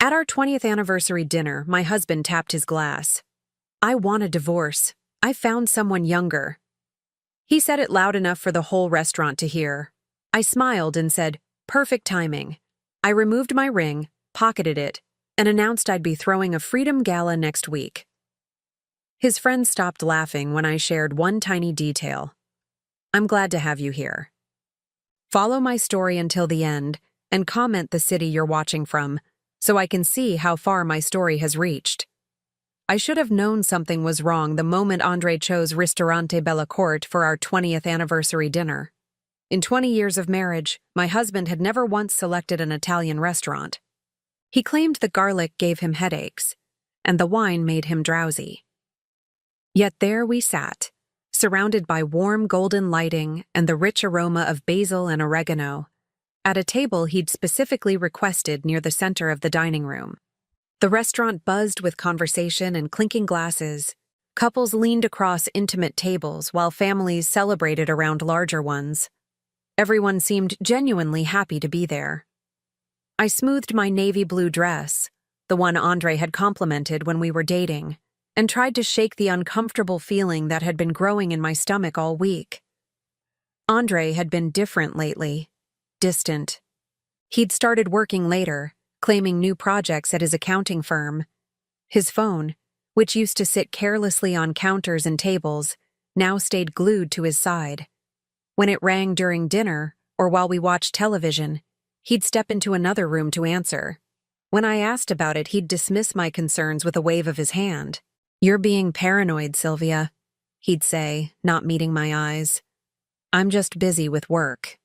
At our 20th anniversary dinner, my husband tapped his glass. "I want a divorce. I found someone younger." He said it loud enough for the whole restaurant to hear. I smiled and said, "Perfect timing." I removed my ring, pocketed it, and announced I'd be throwing a freedom gala next week. His friends stopped laughing when I shared one tiny detail. "I'm glad to have you here. Follow my story until the end and comment the city you're watching from so I can see how far my story has reached." I should have known something was wrong the moment Andre chose Ristorante Bella Corte for our 20th anniversary dinner. In 20 years of marriage, my husband had never once selected an Italian restaurant. He claimed the garlic gave him headaches, and the wine made him drowsy. Yet there we sat, surrounded by warm golden lighting and the rich aroma of basil and oregano, at a table he'd specifically requested near the center of the dining room. The restaurant buzzed with conversation and clinking glasses. Couples leaned across intimate tables while families celebrated around larger ones. Everyone seemed genuinely happy to be there. I smoothed my navy blue dress, the one Andre had complimented when we were dating, and tried to shake the uncomfortable feeling that had been growing in my stomach all week. Andre had been different lately, distant. He'd started working later, claiming new projects at his accounting firm. His phone, which used to sit carelessly on counters and tables, now stayed glued to his side. When it rang during dinner or while we watched television, he'd step into another room to answer. When I asked about it, he'd dismiss my concerns with a wave of his hand. "You're being paranoid, Sylvia," he'd say, not meeting my eyes. "I'm just busy with work."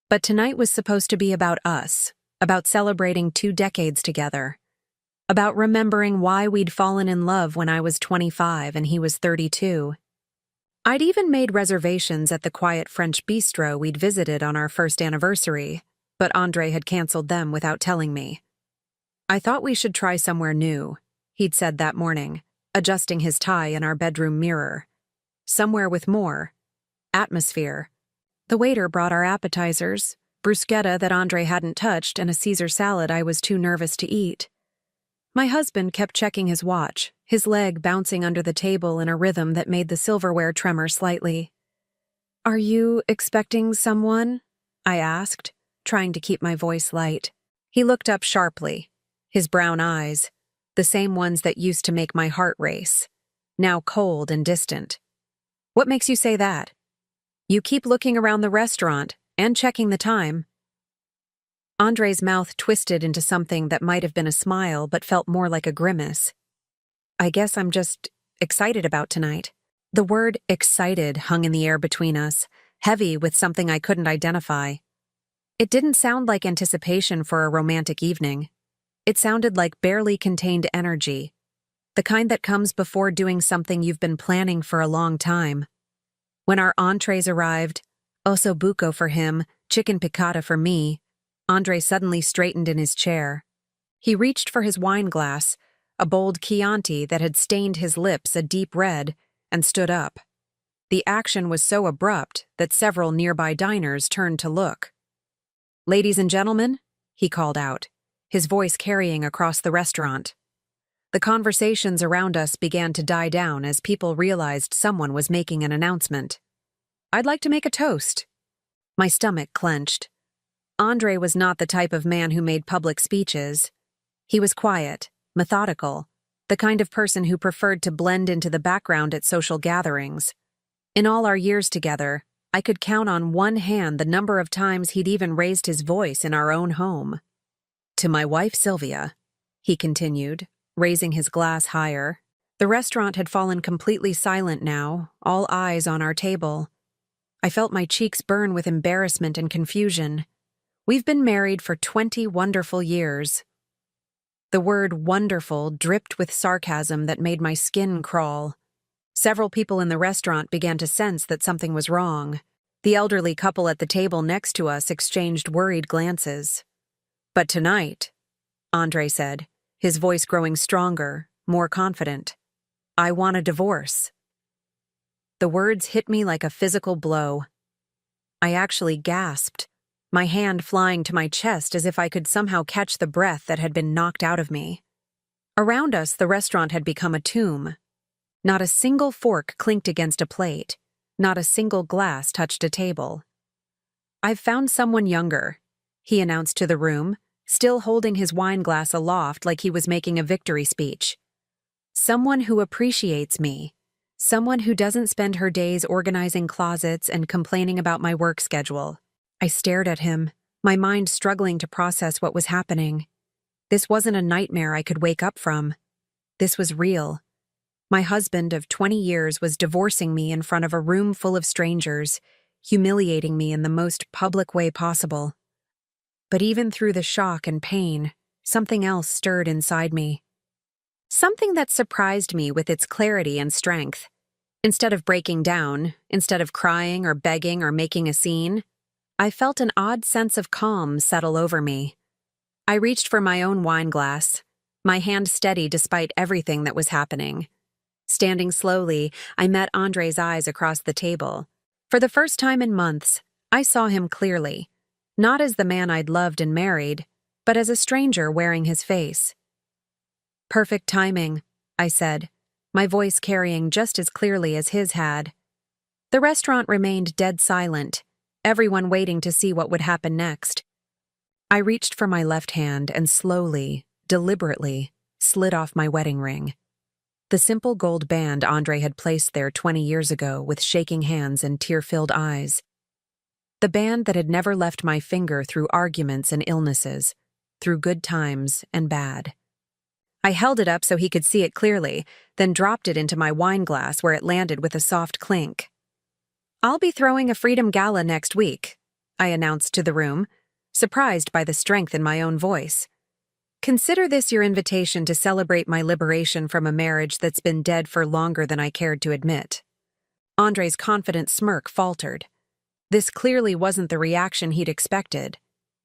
But tonight was supposed to be about us, about celebrating 2 decades together, about remembering why we'd fallen in love when I was 25 and he was 32. I'd even made reservations at the quiet French bistro we'd visited on our first anniversary, but Andre had canceled them without telling me. "I thought we should try somewhere new," he'd said that morning, adjusting his tie in our bedroom mirror. "Somewhere with more atmosphere." The waiter brought our appetizers, bruschetta that Andre hadn't touched and a Caesar salad I was too nervous to eat. My husband kept checking his watch, his leg bouncing under the table in a rhythm that made the silverware tremor slightly. "Are you expecting someone?" I asked, trying to keep my voice light. He looked up sharply, his brown eyes, the same ones that used to make my heart race, now cold and distant. "What makes you say that? You keep looking around the restaurant and checking the time." Andre's mouth twisted into something that might have been a smile but felt more like a grimace. "I guess I'm just excited about tonight." The word excited hung in the air between us, heavy with something I couldn't identify. It didn't sound like anticipation for a romantic evening. It sounded like barely contained energy, the kind that comes before doing something you've been planning for a long time. When our entrees arrived, osso buco for him, chicken piccata for me, Andre suddenly straightened in his chair. He reached for his wine glass, a bold Chianti that had stained his lips a deep red, and stood up. The action was so abrupt that several nearby diners turned to look. "Ladies and gentlemen," he called out, his voice carrying across the restaurant. The conversations around us began to die down as people realized someone was making an announcement. "I'd like to make a toast." My stomach clenched. Andre was not the type of man who made public speeches. He was quiet, methodical, the kind of person who preferred to blend into the background at social gatherings. In all our years together, I could count on one hand the number of times he'd even raised his voice in our own home. "To my wife, Sylvia," he continued, raising his glass higher. The restaurant had fallen completely silent now, all eyes on our table. I felt my cheeks burn with embarrassment and confusion. "We've been married for 20 wonderful years." The word wonderful dripped with sarcasm that made my skin crawl. Several people in the restaurant began to sense that something was wrong. The elderly couple at the table next to us exchanged worried glances. "But tonight," Andre said, his voice growing stronger, more confident, "I want a divorce." The words hit me like a physical blow. I actually gasped, my hand flying to my chest as if I could somehow catch the breath that had been knocked out of me. Around us, the restaurant had become a tomb. Not a single fork clinked against a plate. Not a single glass touched a table. "I've found someone younger," he announced to the room, still holding his wine glass aloft like he was making a victory speech. "Someone who appreciates me. Someone who doesn't spend her days organizing closets and complaining about my work schedule." I stared at him, my mind struggling to process what was happening. This wasn't a nightmare I could wake up from. This was real. My husband of 20 years was divorcing me in front of a room full of strangers, humiliating me in the most public way possible. But even through the shock and pain, something else stirred inside me. Something that surprised me with its clarity and strength. Instead of breaking down, instead of crying or begging or making a scene, I felt an odd sense of calm settle over me. I reached for my own wine glass, my hand steady despite everything that was happening. Standing slowly, I met Andre's eyes across the table. For the first time in months, I saw him clearly, not as the man I'd loved and married, but as a stranger wearing his face. "Perfect timing," I said, my voice carrying just as clearly as his had. The restaurant remained dead silent, everyone waiting to see what would happen next. I reached for my left hand and slowly, deliberately, slid off my wedding ring. The simple gold band Andre had placed there 20 years ago with shaking hands and tear-filled eyes. The band that had never left my finger through arguments and illnesses, through good times and bad. I held it up so he could see it clearly, then dropped it into my wine glass where it landed with a soft clink. "I'll be throwing a Freedom Gala next week," I announced to the room, surprised by the strength in my own voice. "Consider this your invitation to celebrate my liberation from a marriage that's been dead for longer than I cared to admit." Andre's confident smirk faltered. This clearly wasn't the reaction he'd expected.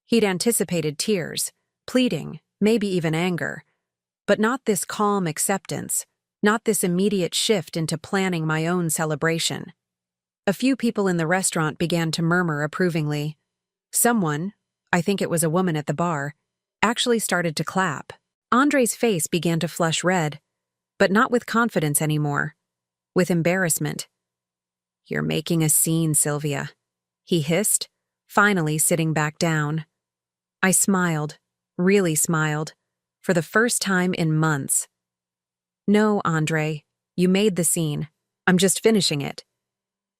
He'd anticipated tears, pleading, maybe even anger. But not this calm acceptance, not this immediate shift into planning my own celebration. A few people in the restaurant began to murmur approvingly. Someone, I think it was a woman at the bar, actually started to clap. Andre's face began to flush red, but not with confidence anymore, with embarrassment. "You're making a scene, Sylvia," he hissed, finally sitting back down. I smiled, really smiled, for the first time in months. "No, Andre, you made the scene. I'm just finishing it."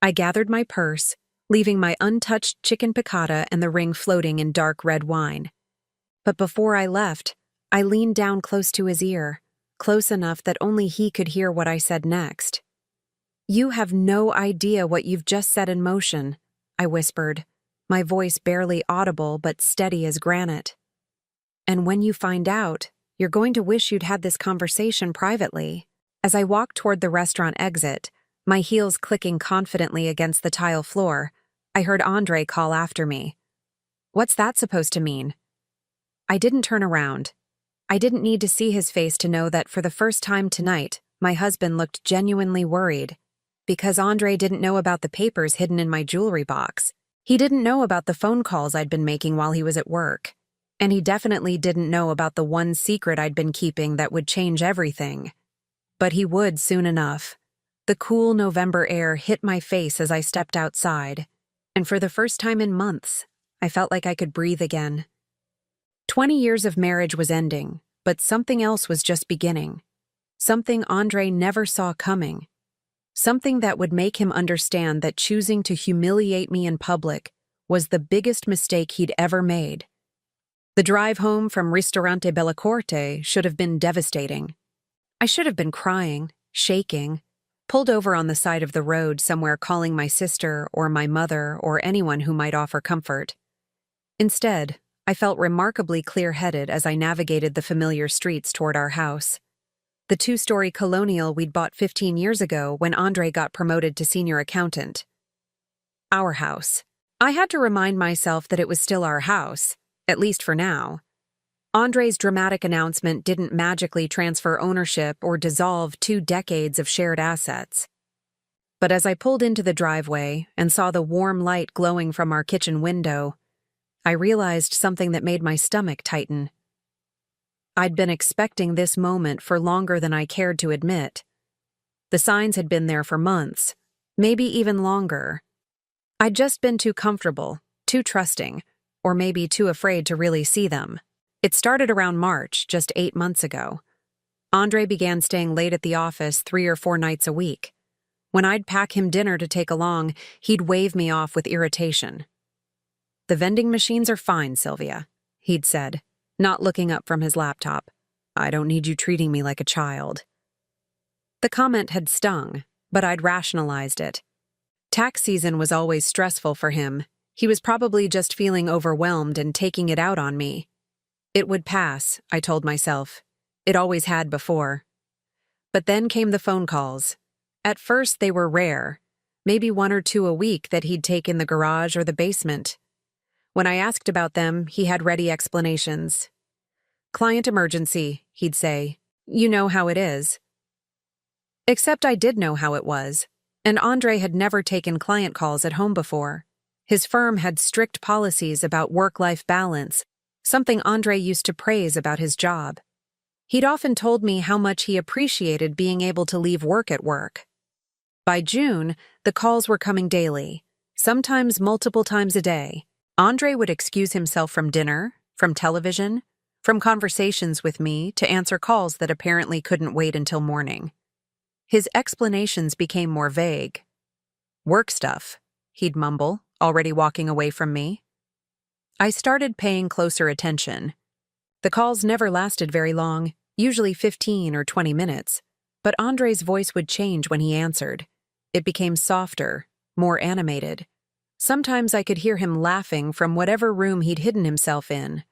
I gathered my purse, leaving my untouched chicken piccata and the ring floating in dark red wine. But before I left, I leaned down close to his ear, close enough that only he could hear what I said next. "You have no idea what you've just set in motion," I whispered, my voice barely audible but steady as granite. "And when you find out, you're going to wish you'd had this conversation privately." As I walked toward the restaurant exit, my heels clicking confidently against the tile floor, I heard Andre call after me. "What's that supposed to mean?" I didn't turn around. I didn't need to see his face to know that for the first time tonight, my husband looked genuinely worried. Because Andre didn't know about the papers hidden in my jewelry box. He didn't know about the phone calls I'd been making while he was at work. And he definitely didn't know about the one secret I'd been keeping that would change everything. But he would soon enough. The cool November air hit my face as I stepped outside, and for the first time in months, I felt like I could breathe again. 20 years of marriage was ending, but something else was just beginning. Something Andre never saw coming. Something that would make him understand that choosing to humiliate me in public was the biggest mistake he'd ever made. The drive home from Ristorante Bellacorte should have been devastating. I should have been crying, shaking, pulled over on the side of the road somewhere calling my sister or my mother or anyone who might offer comfort. Instead, I felt remarkably clear-headed as I navigated the familiar streets toward our house. The 2-story colonial we'd bought 15 years ago when Andre got promoted to senior accountant. Our house. I had to remind myself that it was still our house, at least for now. Andre's dramatic announcement didn't magically transfer ownership or dissolve 2 decades of shared assets. But as I pulled into the driveway and saw the warm light glowing from our kitchen window, I realized something that made my stomach tighten. I'd been expecting this moment for longer than I cared to admit. The signs had been there for months, maybe even longer. I'd just been too comfortable, too trusting, or maybe too afraid to really see them. It started around March, just 8 months ago. Andre began staying late at the office 3 or 4 nights a week. When I'd pack him dinner to take along, he'd wave me off with irritation. "The vending machines are fine, Sylvia," he'd said, not looking up from his laptop. "I don't need you treating me like a child." The comment had stung, but I'd rationalized it. Tax season was always stressful for him. He was probably just feeling overwhelmed and taking it out on me. It would pass, I told myself. It always had before. But then came the phone calls. At first they were rare, maybe 1 or 2 a week that he'd take in the garage or the basement. When I asked about them, he had ready explanations. "Client emergency," he'd say. "You know how it is." Except I did know how it was, and Andre had never taken client calls at home before. His firm had strict policies about work-life balance, something Andre used to praise about his job. He'd often told me how much he appreciated being able to leave work at work. By June, the calls were coming daily, sometimes multiple times a day. Andre would excuse himself from dinner, from television, from conversations with me to answer calls that apparently couldn't wait until morning. His explanations became more vague. "Work stuff," he'd mumble, already walking away from me. I started paying closer attention. The calls never lasted very long, usually 15 or 20 minutes, but Andre's voice would change when he answered. It became softer, more animated. Sometimes I could hear him laughing from whatever room he'd hidden himself in.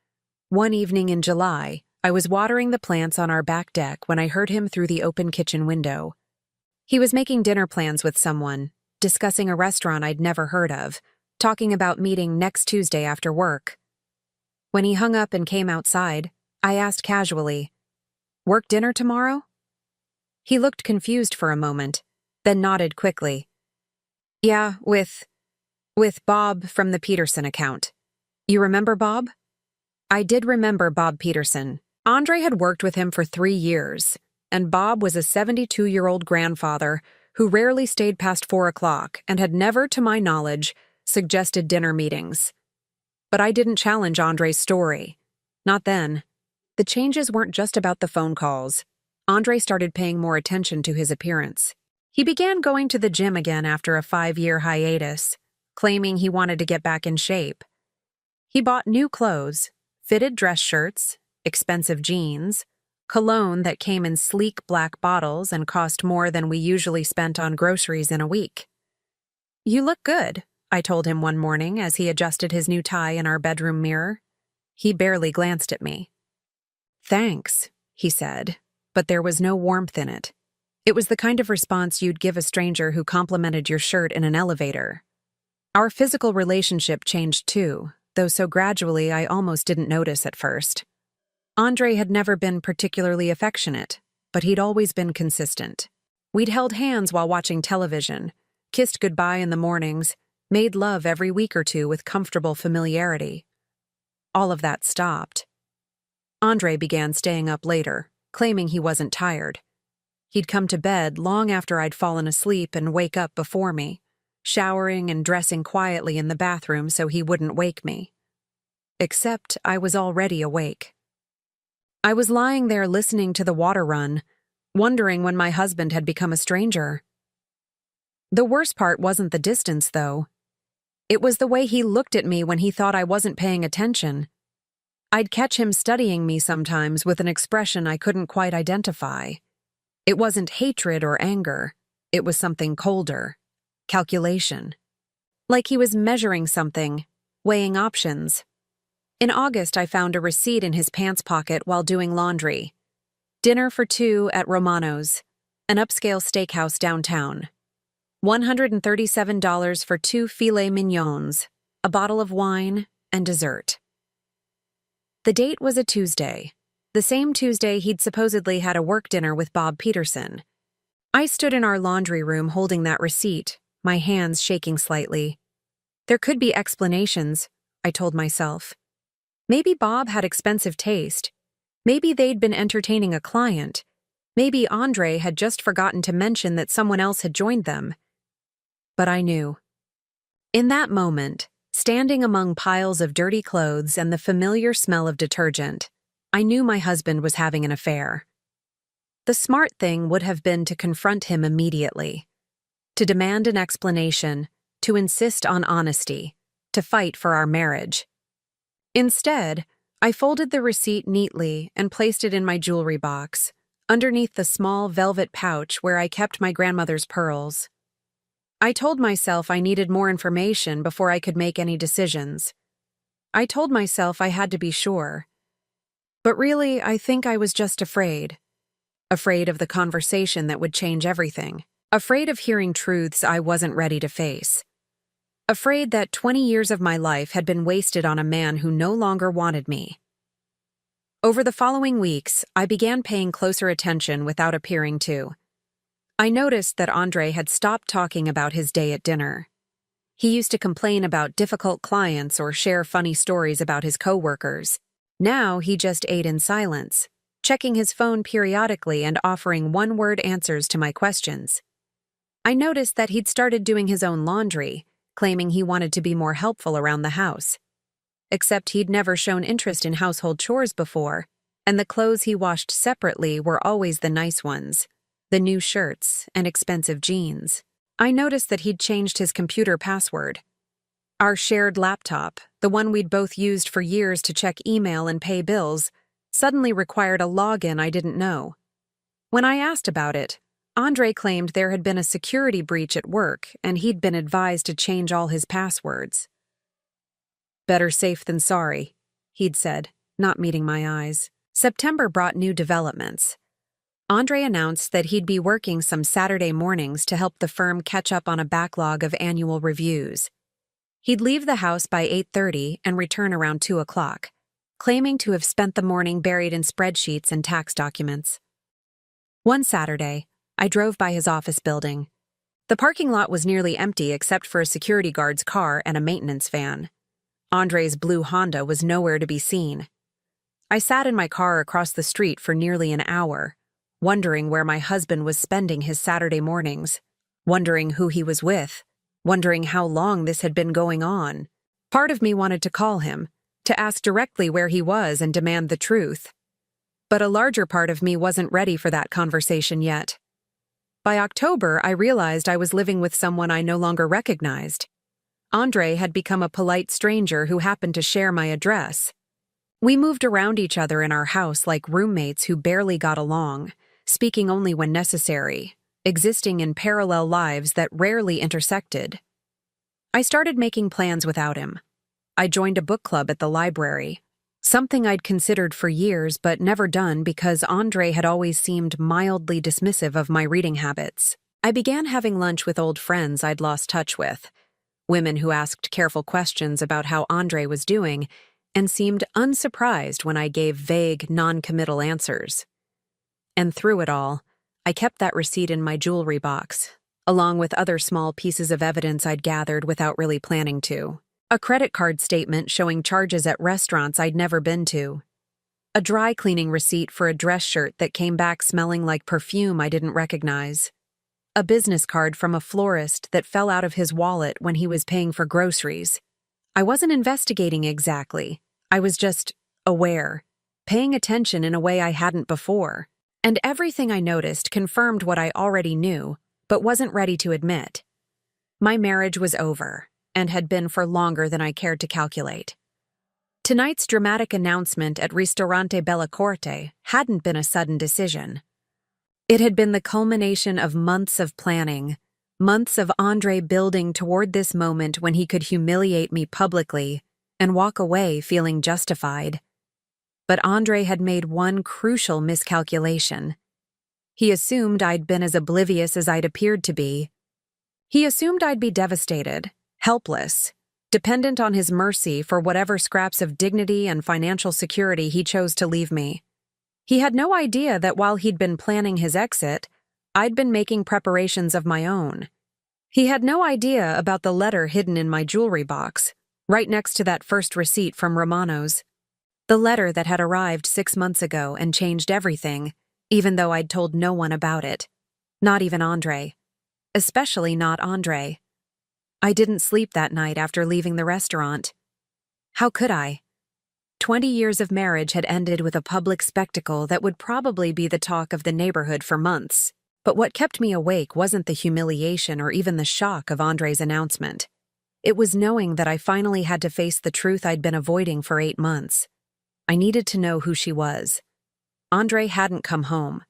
One evening in July, I was watering the plants on our back deck when I heard him through the open kitchen window. He was making dinner plans with someone, discussing a restaurant I'd never heard of, talking about meeting next Tuesday after work. When he hung up and came outside, I asked casually, "Work dinner tomorrow?" He looked confused for a moment, then nodded quickly. "Yeah, with Bob from the Peterson account. You remember Bob?" I did remember Bob Peterson. Andre had worked with him for 3 years, and Bob was a 72-year-old grandfather who rarely stayed past 4 o'clock and had never, to my knowledge, suggested dinner meetings. But I didn't challenge Andre's story. Not then. The changes weren't just about the phone calls. Andre started paying more attention to his appearance. He began going to the gym again after a 5-year hiatus, claiming he wanted to get back in shape. He bought new clothes, fitted dress shirts, expensive jeans, cologne that came in sleek black bottles and cost more than we usually spent on groceries in a week. "You look good," I told him one morning as he adjusted his new tie in our bedroom mirror. He barely glanced at me. "Thanks," he said, but there was no warmth in it. It was the kind of response you'd give a stranger who complimented your shirt in an elevator. Our physical relationship changed too, though so gradually I almost didn't notice at first. Andre had never been particularly affectionate, but he'd always been consistent. We'd held hands while watching television, kissed goodbye in the mornings, made love every week or two with comfortable familiarity. All of that stopped. Andre began staying up later, claiming he wasn't tired. He'd come to bed long after I'd fallen asleep and wake up before me, showering and dressing quietly in the bathroom so he wouldn't wake me. Except I was already awake. I was lying there listening to the water run, wondering when my husband had become a stranger. The worst part wasn't the distance, though. It was the way he looked at me when he thought I wasn't paying attention. I'd catch him studying me sometimes with an expression I couldn't quite identify. It wasn't hatred or anger. It was something colder. Calculation. Like he was measuring something, weighing options. In August, I found a receipt in his pants pocket while doing laundry. Dinner for 2 at Romano's, an upscale steakhouse downtown. $137 for 2 filet mignons, a bottle of wine, and dessert. The date was a Tuesday, the same Tuesday he'd supposedly had a work dinner with Bob Peterson. I stood in our laundry room holding that receipt, my hands shaking slightly. There could be explanations. I told myself. Maybe Bob had expensive taste. Maybe they'd been entertaining a client. Maybe Andre had just forgotten to mention that someone else had joined them. But I knew. In that moment, standing among piles of dirty clothes and the familiar smell of detergent, I knew my husband was having an affair. The smart thing would have been to confront him immediately, to demand an explanation, to insist on honesty, to fight for our marriage. Instead, I folded the receipt neatly and placed it in my jewelry box, underneath the small velvet pouch where I kept my grandmother's pearls. I told myself I needed more information before I could make any decisions. I told myself I had to be sure. But really, I think I was just afraid. Afraid of the conversation that would change everything. Afraid of hearing truths I wasn't ready to face. Afraid that 20 years of my life had been wasted on a man who no longer wanted me. Over the following weeks, I began paying closer attention without appearing to. I noticed that Andre had stopped talking about his day at dinner. He used to complain about difficult clients or share funny stories about his coworkers. Now he just ate in silence, checking his phone periodically and offering one-word answers to my questions. I noticed that he'd started doing his own laundry, claiming he wanted to be more helpful around the house. Except he'd never shown interest in household chores before, and the clothes he washed separately were always the nice ones, the new shirts and expensive jeans. I noticed that he'd changed his computer password. Our shared laptop, the one we'd both used for years to check email and pay bills, suddenly required a login I didn't know. When I asked about it, Andre claimed there had been a security breach at work and he'd been advised to change all his passwords. "Better safe than sorry," he'd said, not meeting my eyes. September brought new developments. Andre announced that he'd be working some Saturday mornings to help the firm catch up on a backlog of annual reviews. He'd leave the house by 8:30 and return around 2 o'clock, claiming to have spent the morning buried in spreadsheets and tax documents. One Saturday, I drove by his office building. The parking lot was nearly empty except for a security guard's car and a maintenance van. Andre's blue Honda was nowhere to be seen. I sat in my car across the street for nearly an hour, wondering where my husband was spending his Saturday mornings, wondering who he was with, wondering how long this had been going on. Part of me wanted to call him, to ask directly where he was and demand the truth. But a larger part of me wasn't ready for that conversation yet. By October, I realized I was living with someone I no longer recognized. Andre had become a polite stranger who happened to share my address. We moved around each other in our house like roommates who barely got along, speaking only when necessary, existing in parallel lives that rarely intersected. I started making plans without him. I joined a book club at the library, something I'd considered for years but never done because Andre had always seemed mildly dismissive of my reading habits. I began having lunch with old friends I'd lost touch with, women who asked careful questions about how Andre was doing and seemed unsurprised when I gave vague, non-committal answers. And through it all, I kept that receipt in my jewelry box, along with other small pieces of evidence I'd gathered without really planning to. A credit card statement showing charges at restaurants I'd never been to. A dry cleaning receipt for a dress shirt that came back smelling like perfume I didn't recognize. A business card from a florist that fell out of his wallet when he was paying for groceries. I wasn't investigating exactly. I was just aware, paying attention in a way I hadn't before. And everything I noticed confirmed what I already knew, but wasn't ready to admit. My marriage was over, and had been for longer than I cared to calculate. Tonight's dramatic announcement at Ristorante Bella Corte hadn't been a sudden decision. It had been the culmination of months of planning, months of Andre building toward this moment when he could humiliate me publicly and walk away feeling justified. But Andre had made one crucial miscalculation. He assumed I'd been as oblivious as I'd appeared to be. He assumed I'd be devastated, helpless, dependent on his mercy for whatever scraps of dignity and financial security he chose to leave me. He had no idea that while he'd been planning his exit, I'd been making preparations of my own. He had no idea about the letter hidden in my jewelry box, right next to that first receipt from Romano's. The letter that had arrived 6 months ago and changed everything, even though I'd told no one about it. Not even Andre. Especially not Andre. I didn't sleep that night after leaving the restaurant. How could I? 20 years of marriage had ended with a public spectacle that would probably be the talk of the neighborhood for months. But what kept me awake wasn't the humiliation or even the shock of Andre's announcement. It was knowing that I finally had to face the truth I'd been avoiding for 8 months. I needed to know who she was. Andre hadn't come home.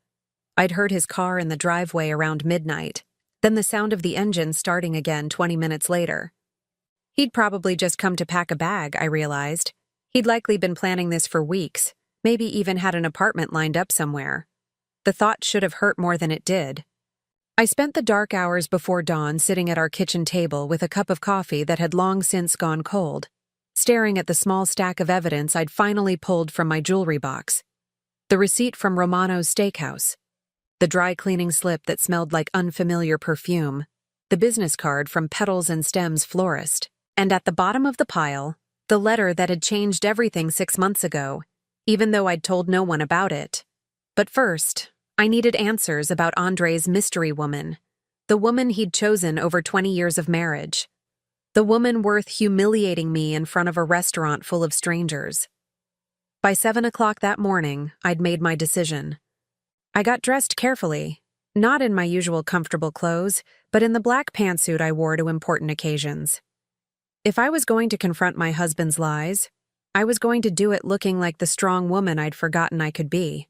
I'd heard his car in the driveway around midnight, then the sound of the engine starting again 20 minutes later. He'd probably just come to pack a bag, I realized. He'd likely been planning this for weeks, maybe even had an apartment lined up somewhere. The thought should have hurt more than it did. I spent the dark hours before dawn sitting at our kitchen table with a cup of coffee that had long since gone cold, staring at the small stack of evidence I'd finally pulled from my jewelry box. The receipt from Romano's Steakhouse, the dry cleaning slip that smelled like unfamiliar perfume, the business card from Petals and Stems Florist, and at the bottom of the pile, the letter that had changed everything 6 months ago, even though I'd told no one about it. But first, I needed answers about Andre's mystery woman, the woman he'd chosen over 20 years of marriage. The woman worth humiliating me in front of a restaurant full of strangers. By 7 o'clock that morning, I'd made my decision. I got dressed carefully, not in my usual comfortable clothes, but in the black pantsuit I wore to important occasions. If I was going to confront my husband's lies, I was going to do it looking like the strong woman I'd forgotten I could be.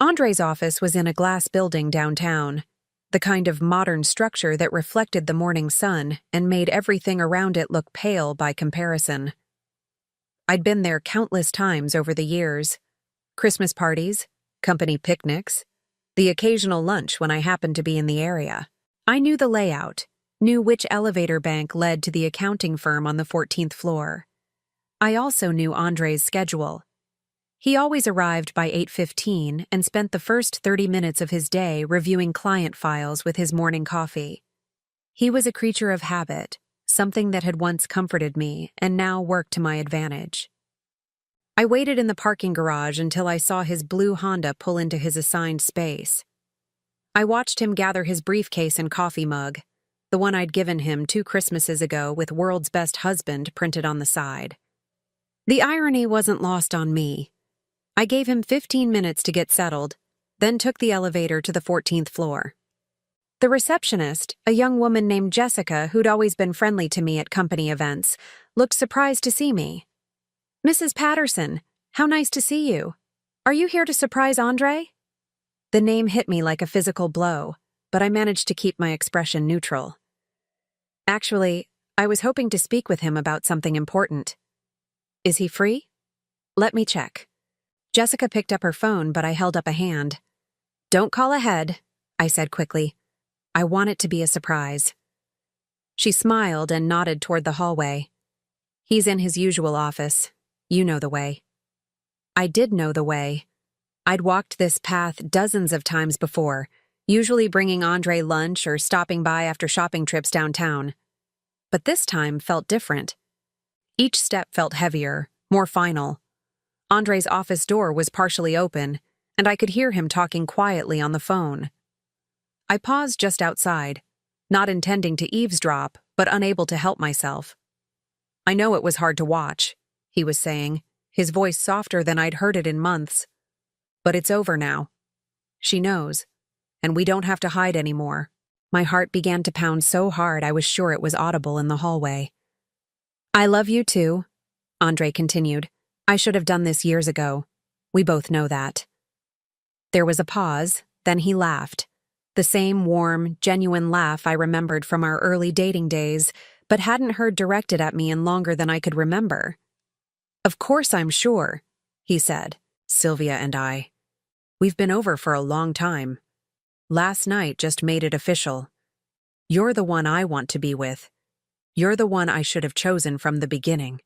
Andre's office was in a glass building downtown, the kind of modern structure that reflected the morning sun and made everything around it look pale by comparison. I'd been there countless times over the years. Christmas parties, company picnics, the occasional lunch when I happened to be in the area. I knew the layout, knew which elevator bank led to the accounting firm on the 14th floor. I also knew Andre's schedule. He always arrived by 8:15 and spent the first 30 minutes of his day reviewing client files with his morning coffee. He was a creature of habit, something that had once comforted me and now worked to my advantage. I waited in the parking garage until I saw his blue Honda pull into his assigned space. I watched him gather his briefcase and coffee mug, the one I'd given him 2 Christmases ago with "World's Best Husband" printed on the side. The irony wasn't lost on me. I gave him 15 minutes to get settled, then took the elevator to the 14th floor. The receptionist, a young woman named Jessica who'd always been friendly to me at company events, looked surprised to see me. "Mrs. Patterson, how nice to see you. Are you here to surprise Andre?" The name hit me like a physical blow, but I managed to keep my expression neutral. "Actually, I was hoping to speak with him about something important. Is he free? Let me check." Jessica picked up her phone, but I held up a hand. "Don't call ahead," I said quickly. "I want it to be a surprise." She smiled and nodded toward the hallway. "He's in his usual office. You know the way." I did know the way. I'd walked this path dozens of times before, usually bringing Andre lunch or stopping by after shopping trips downtown. But this time felt different. Each step felt heavier, more final. Andre's office door was partially open, and I could hear him talking quietly on the phone. I paused just outside, not intending to eavesdrop, but unable to help myself. "I know it was hard to watch," he was saying, his voice softer than I'd heard it in months. "But it's over now. She knows, and we don't have to hide anymore." My heart began to pound so hard I was sure it was audible in the hallway. "I love you too," Andre continued. "I should have done this years ago. We both know that." There was a pause, then he laughed. The same warm, genuine laugh I remembered from our early dating days, but hadn't heard directed at me in longer than I could remember. "Of course I'm sure," he said. "Sylvia and I. We've been over for a long time. Last night just made it official. You're the one I want to be with. You're the one I should have chosen from the beginning."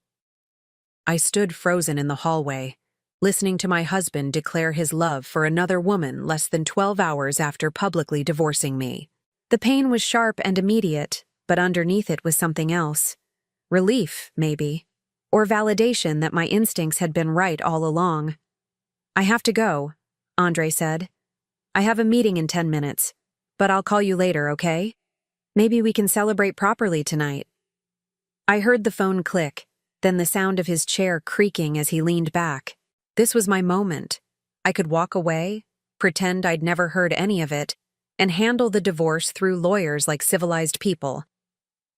I stood frozen in the hallway, listening to my husband declare his love for another woman less than 12 hours after publicly divorcing me. The pain was sharp and immediate, but underneath it was something else. Relief, maybe. Or validation that my instincts had been right all along. "I have to go," Andre said. "I have a meeting in 10 minutes, but I'll call you later, okay? Maybe we can celebrate properly tonight." I heard the phone click, then the sound of his chair creaking as he leaned back. This was my moment. I could walk away, pretend I'd never heard any of it, and handle the divorce through lawyers like civilized people.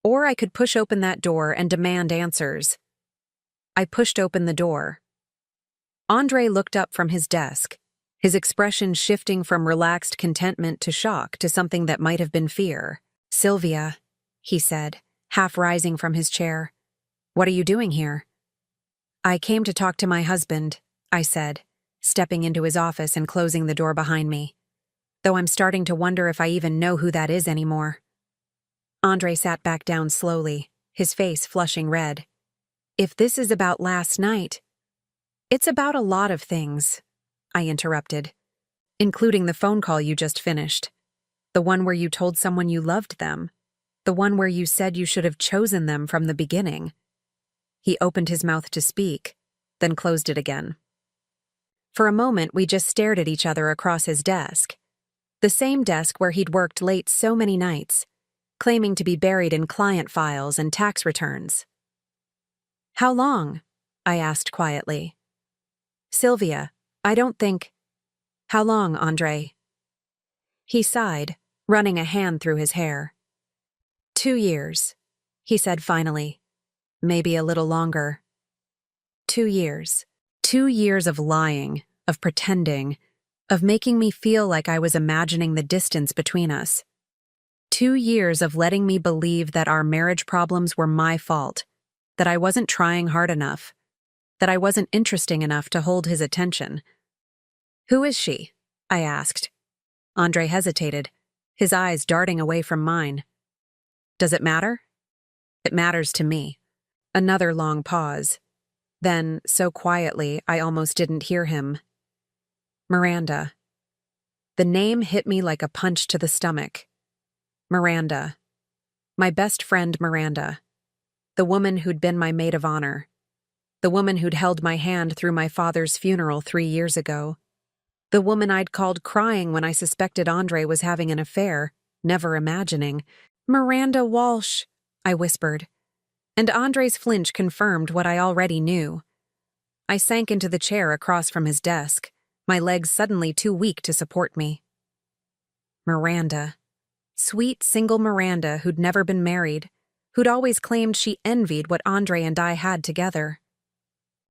Or I could push open that door and demand answers. I pushed open the door. Andre looked up from his desk, his expression shifting from relaxed contentment to shock to something that might have been fear. "Sylvia," he said, half rising from his chair. "What are you doing here?" "I came to talk to my husband," I said, stepping into his office and closing the door behind me. Though I'm starting to wonder if I even know who that is anymore. Andre sat back down slowly, his face flushing red. "If this is about last night..." "It's about a lot of things," I interrupted, "including the phone call you just finished. The one where you told someone you loved them. The one where you said you should have chosen them from the beginning." He opened his mouth to speak, then closed it again. For a moment, we just stared at each other across his desk. The same desk where he'd worked late so many nights, claiming to be buried in client files and tax returns. "How long?" I asked quietly. "Sylvia, I don't think..." "How long, Andre?" He sighed, running a hand through his hair. 2 years, he said finally. Maybe a little longer. 2 years. 2 years of lying, of pretending, of making me feel like I was imagining the distance between us. 2 years of letting me believe that our marriage problems were my fault, that I wasn't trying hard enough, that I wasn't interesting enough to hold his attention. "Who is she?" I asked. Andre hesitated, his eyes darting away from mine. "Does it matter?" "It matters to me." Another long pause. Then, so quietly, I almost didn't hear him. "Miranda." The name hit me like a punch to the stomach. Miranda. My best friend Miranda. The woman who'd been my maid of honor. The woman who'd held my hand through my father's funeral 3 years ago. The woman I'd called crying when I suspected Andre was having an affair, never imagining. "Miranda Walsh," I whispered. And Andre's flinch confirmed what I already knew. I sank into the chair across from his desk, my legs suddenly too weak to support me. Miranda. Sweet, single Miranda who'd never been married, who'd always claimed she envied what Andre and I had together.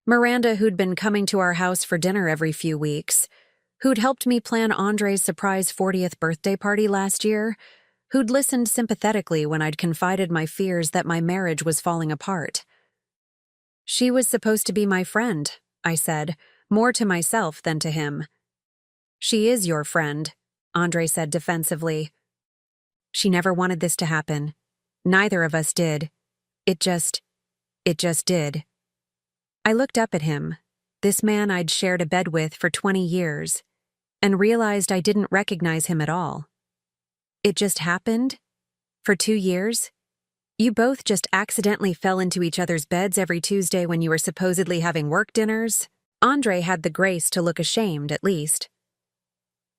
Miranda who'd been coming to our house for dinner every few weeks, who'd helped me plan Andre's surprise 40th birthday party last year, who'd listened sympathetically when I'd confided my fears that my marriage was falling apart. "She was supposed to be my friend," I said, more to myself than to him. "She is your friend," Andre said defensively. "She never wanted this to happen. Neither of us did. It just did." I looked up at him, this man I'd shared a bed with for 20 years, and realized I didn't recognize him at all. "It just happened? For 2 years? You both just accidentally fell into each other's beds every Tuesday when you were supposedly having work dinners?" Andre had the grace to look ashamed, at least.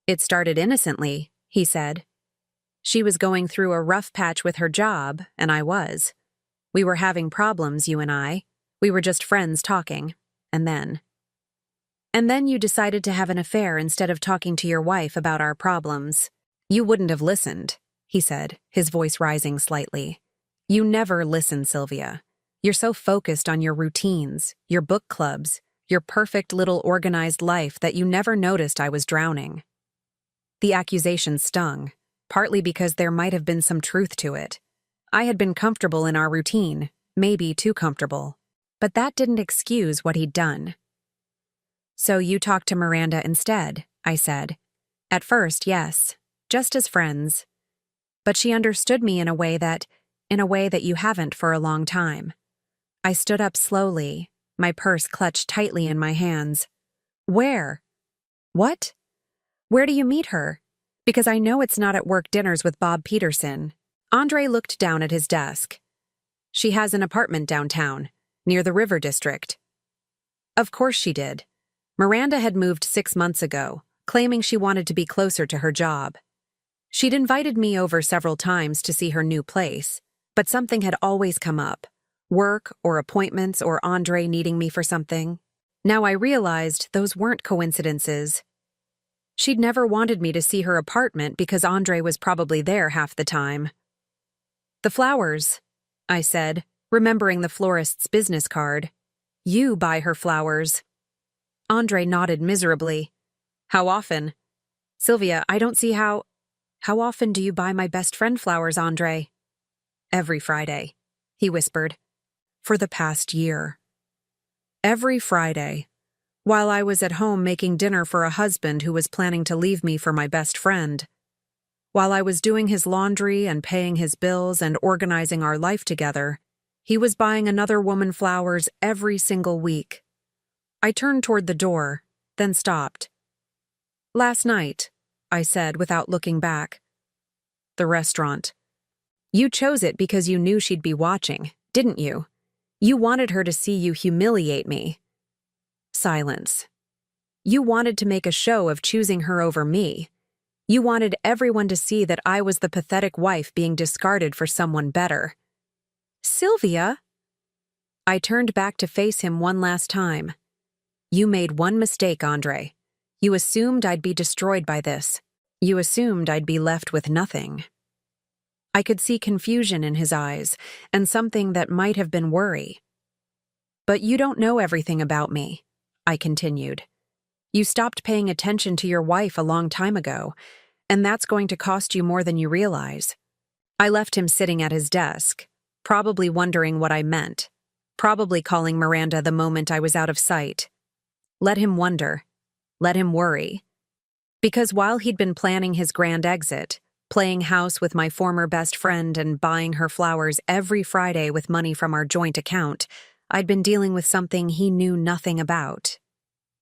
"It started innocently," he said. "She was going through a rough patch with her job, and I was. We were having problems, you and I. We were just friends talking. And then you decided to have an affair instead of talking to your wife about our problems. You wouldn't have listened," he said, his voice rising slightly. "You never listen, Sylvia. You're so focused on your routines, your book clubs, your perfect little organized life that you never noticed I was drowning." The accusation stung, partly because there might have been some truth to it. I had been comfortable in our routine, maybe too comfortable. But that didn't excuse what he'd done. "So you talked to Miranda instead," I said. "At first, yes, just as friends. But she understood me in a way that you haven't for a long time." I stood up slowly, my purse clutched tightly in my hands. "Where? What? Where do you meet her? Because I know it's not at work dinners with Bob Peterson." Andre looked down at his desk. She has an apartment downtown, near the River District. Of course she did. Miranda had moved 6 months ago, claiming she wanted to be closer to her job. She'd invited me over several times to see her new place, but something had always come up. Work or appointments or Andre needing me for something. Now I realized those weren't coincidences. She'd never wanted me to see her apartment because Andre was probably there half the time. "The flowers," I said, remembering the florist's business card. "You buy her flowers." Andre nodded miserably. "How often?" "Sylvia, I don't see how often do you buy my best friend flowers, Andre?" "Every Friday," he whispered. "For the past year." Every Friday, while I was at home making dinner for a husband who was planning to leave me for my best friend. While I was doing his laundry and paying his bills and organizing our life together, he was buying another woman flowers every single week. I turned toward the door, then stopped. "Last night," I said without looking back. "The restaurant. You chose it because you knew she'd be watching, didn't you? You wanted her to see you humiliate me." Silence. "You wanted to make a show of choosing her over me. You wanted everyone to see that I was the pathetic wife being discarded for someone better." "Sylvia!" I turned back to face him one last time. "You made one mistake, Andre. You assumed I'd be destroyed by this. You assumed I'd be left with nothing." I could see confusion in his eyes, and something that might have been worry. "But you don't know everything about me," I continued. "You stopped paying attention to your wife a long time ago, and that's going to cost you more than you realize." I left him sitting at his desk, probably wondering what I meant, probably calling Miranda the moment I was out of sight. Let him wonder. Let him worry. Because while he'd been planning his grand exit, playing house with my former best friend and buying her flowers every Friday with money from our joint account, I'd been dealing with something he knew nothing about.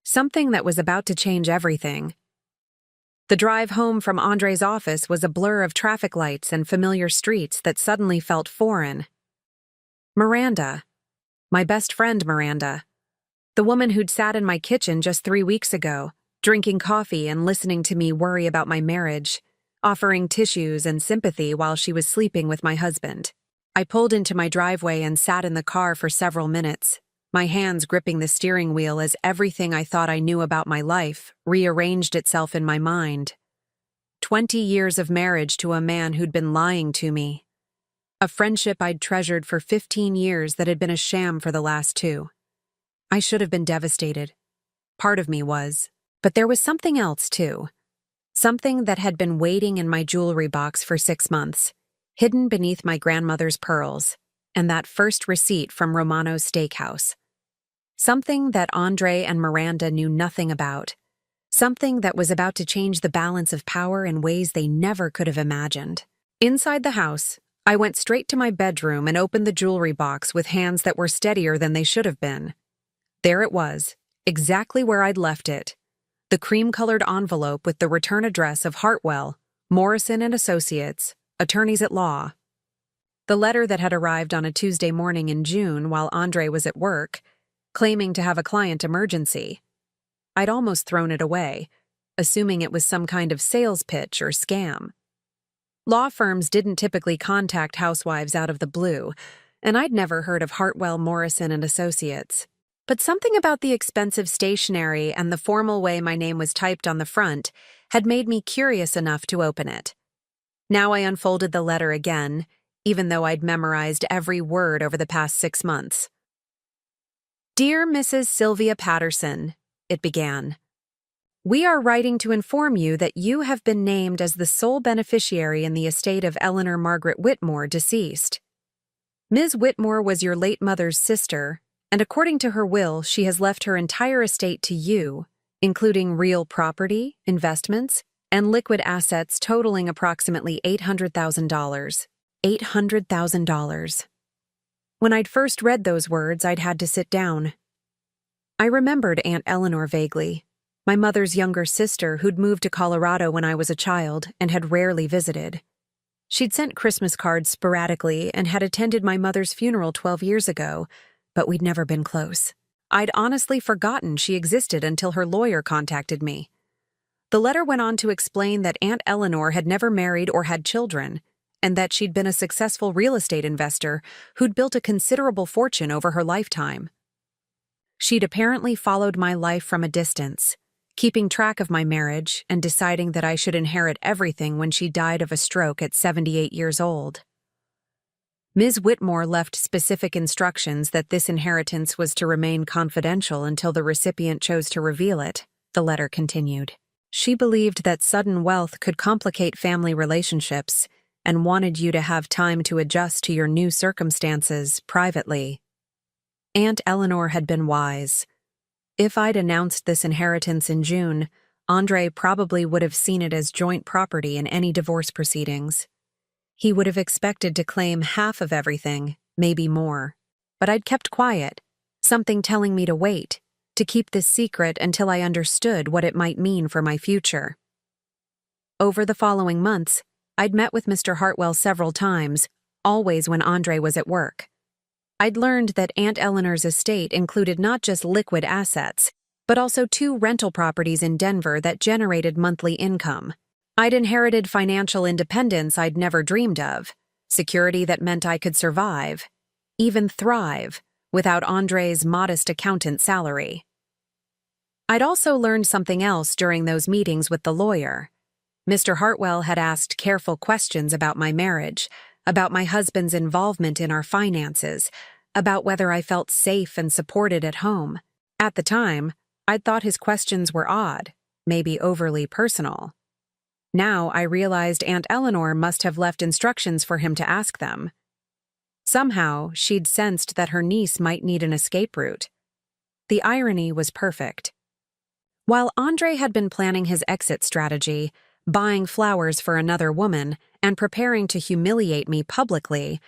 Something that was about to change everything. The drive home from Andre's office was a blur of traffic lights and familiar streets that suddenly felt foreign. Miranda. My best friend Miranda. The woman who'd sat in my kitchen just 3 weeks ago, drinking coffee and listening to me worry about my marriage, offering tissues and sympathy while she was sleeping with my husband. I pulled into my driveway and sat in the car for several minutes, my hands gripping the steering wheel as everything I thought I knew about my life rearranged itself in my mind. 20 years of marriage to a man who'd been lying to me. A friendship I'd treasured for 15 years that had been a sham for the last 2. I should have been devastated. Part of me was. But there was something else, too. Something that had been waiting in my jewelry box for 6 months, hidden beneath my grandmother's pearls, and that first receipt from Romano's Steakhouse. Something that Andre and Miranda knew nothing about. Something that was about to change the balance of power in ways they never could have imagined. Inside the house, I went straight to my bedroom and opened the jewelry box with hands that were steadier than they should have been. There it was, exactly where I'd left it. The cream-colored envelope with the return address of Hartwell, Morrison and Associates, attorneys at law. The letter that had arrived on a Tuesday morning in June while Andre was at work, claiming to have a client emergency. I'd almost thrown it away, assuming it was some kind of sales pitch or scam. Law firms didn't typically contact housewives out of the blue, and I'd never heard of Hartwell, Morrison and Associates. But something about the expensive stationery and the formal way my name was typed on the front had made me curious enough to open it. Now I unfolded the letter again, even though I'd memorized every word over the past 6 months. "Dear Mrs. Sylvia Patterson," it began. "We are writing to inform you that you have been named as the sole beneficiary in the estate of Eleanor Margaret Whitmore, deceased. Ms. Whitmore was your late mother's sister, and according to her will, she has left her entire estate to you, including real property, investments, and liquid assets totaling approximately $800,000. $800,000. When I'd first read those words, I'd had to sit down. I remembered Aunt Eleanor vaguely, my mother's younger sister who'd moved to Colorado when I was a child and had rarely visited. She'd sent Christmas cards sporadically and had attended my mother's funeral 12 years ago, but we'd never been close. I'd honestly forgotten she existed until her lawyer contacted me. The letter went on to explain that Aunt Eleanor had never married or had children, and that she'd been a successful real estate investor who'd built a considerable fortune over her lifetime. She'd apparently followed my life from a distance, keeping track of my marriage and deciding that I should inherit everything when she died of a stroke at 78 years old. Ms. Whitmore left specific instructions that this inheritance was to remain confidential until the recipient chose to reveal it, the letter continued. She believed that sudden wealth could complicate family relationships and wanted you to have time to adjust to your new circumstances privately. Aunt Eleanor had been wise. If I'd announced this inheritance in June, Andre probably would have seen it as joint property in any divorce proceedings. He would have expected to claim half of everything, maybe more. But I'd kept quiet, something telling me to wait, to keep this secret until I understood what it might mean for my future. Over the following months, I'd met with Mr. Hartwell several times, always when Andre was at work. I'd learned that Aunt Eleanor's estate included not just liquid assets, but also 2 rental properties in Denver that generated monthly income. I'd inherited financial independence I'd never dreamed of, security that meant I could survive, even thrive, without Andre's modest accountant salary. I'd also learned something else during those meetings with the lawyer. Mr. Hartwell had asked careful questions about my marriage, about my husband's involvement in our finances, about whether I felt safe and supported at home. At the time, I'd thought his questions were odd, maybe overly personal. Now I realized Aunt Eleanor must have left instructions for him to ask them. Somehow, she'd sensed that her niece might need an escape route. The irony was perfect. While Andre had been planning his exit strategy, buying flowers for another woman, and preparing to humiliate me publicly,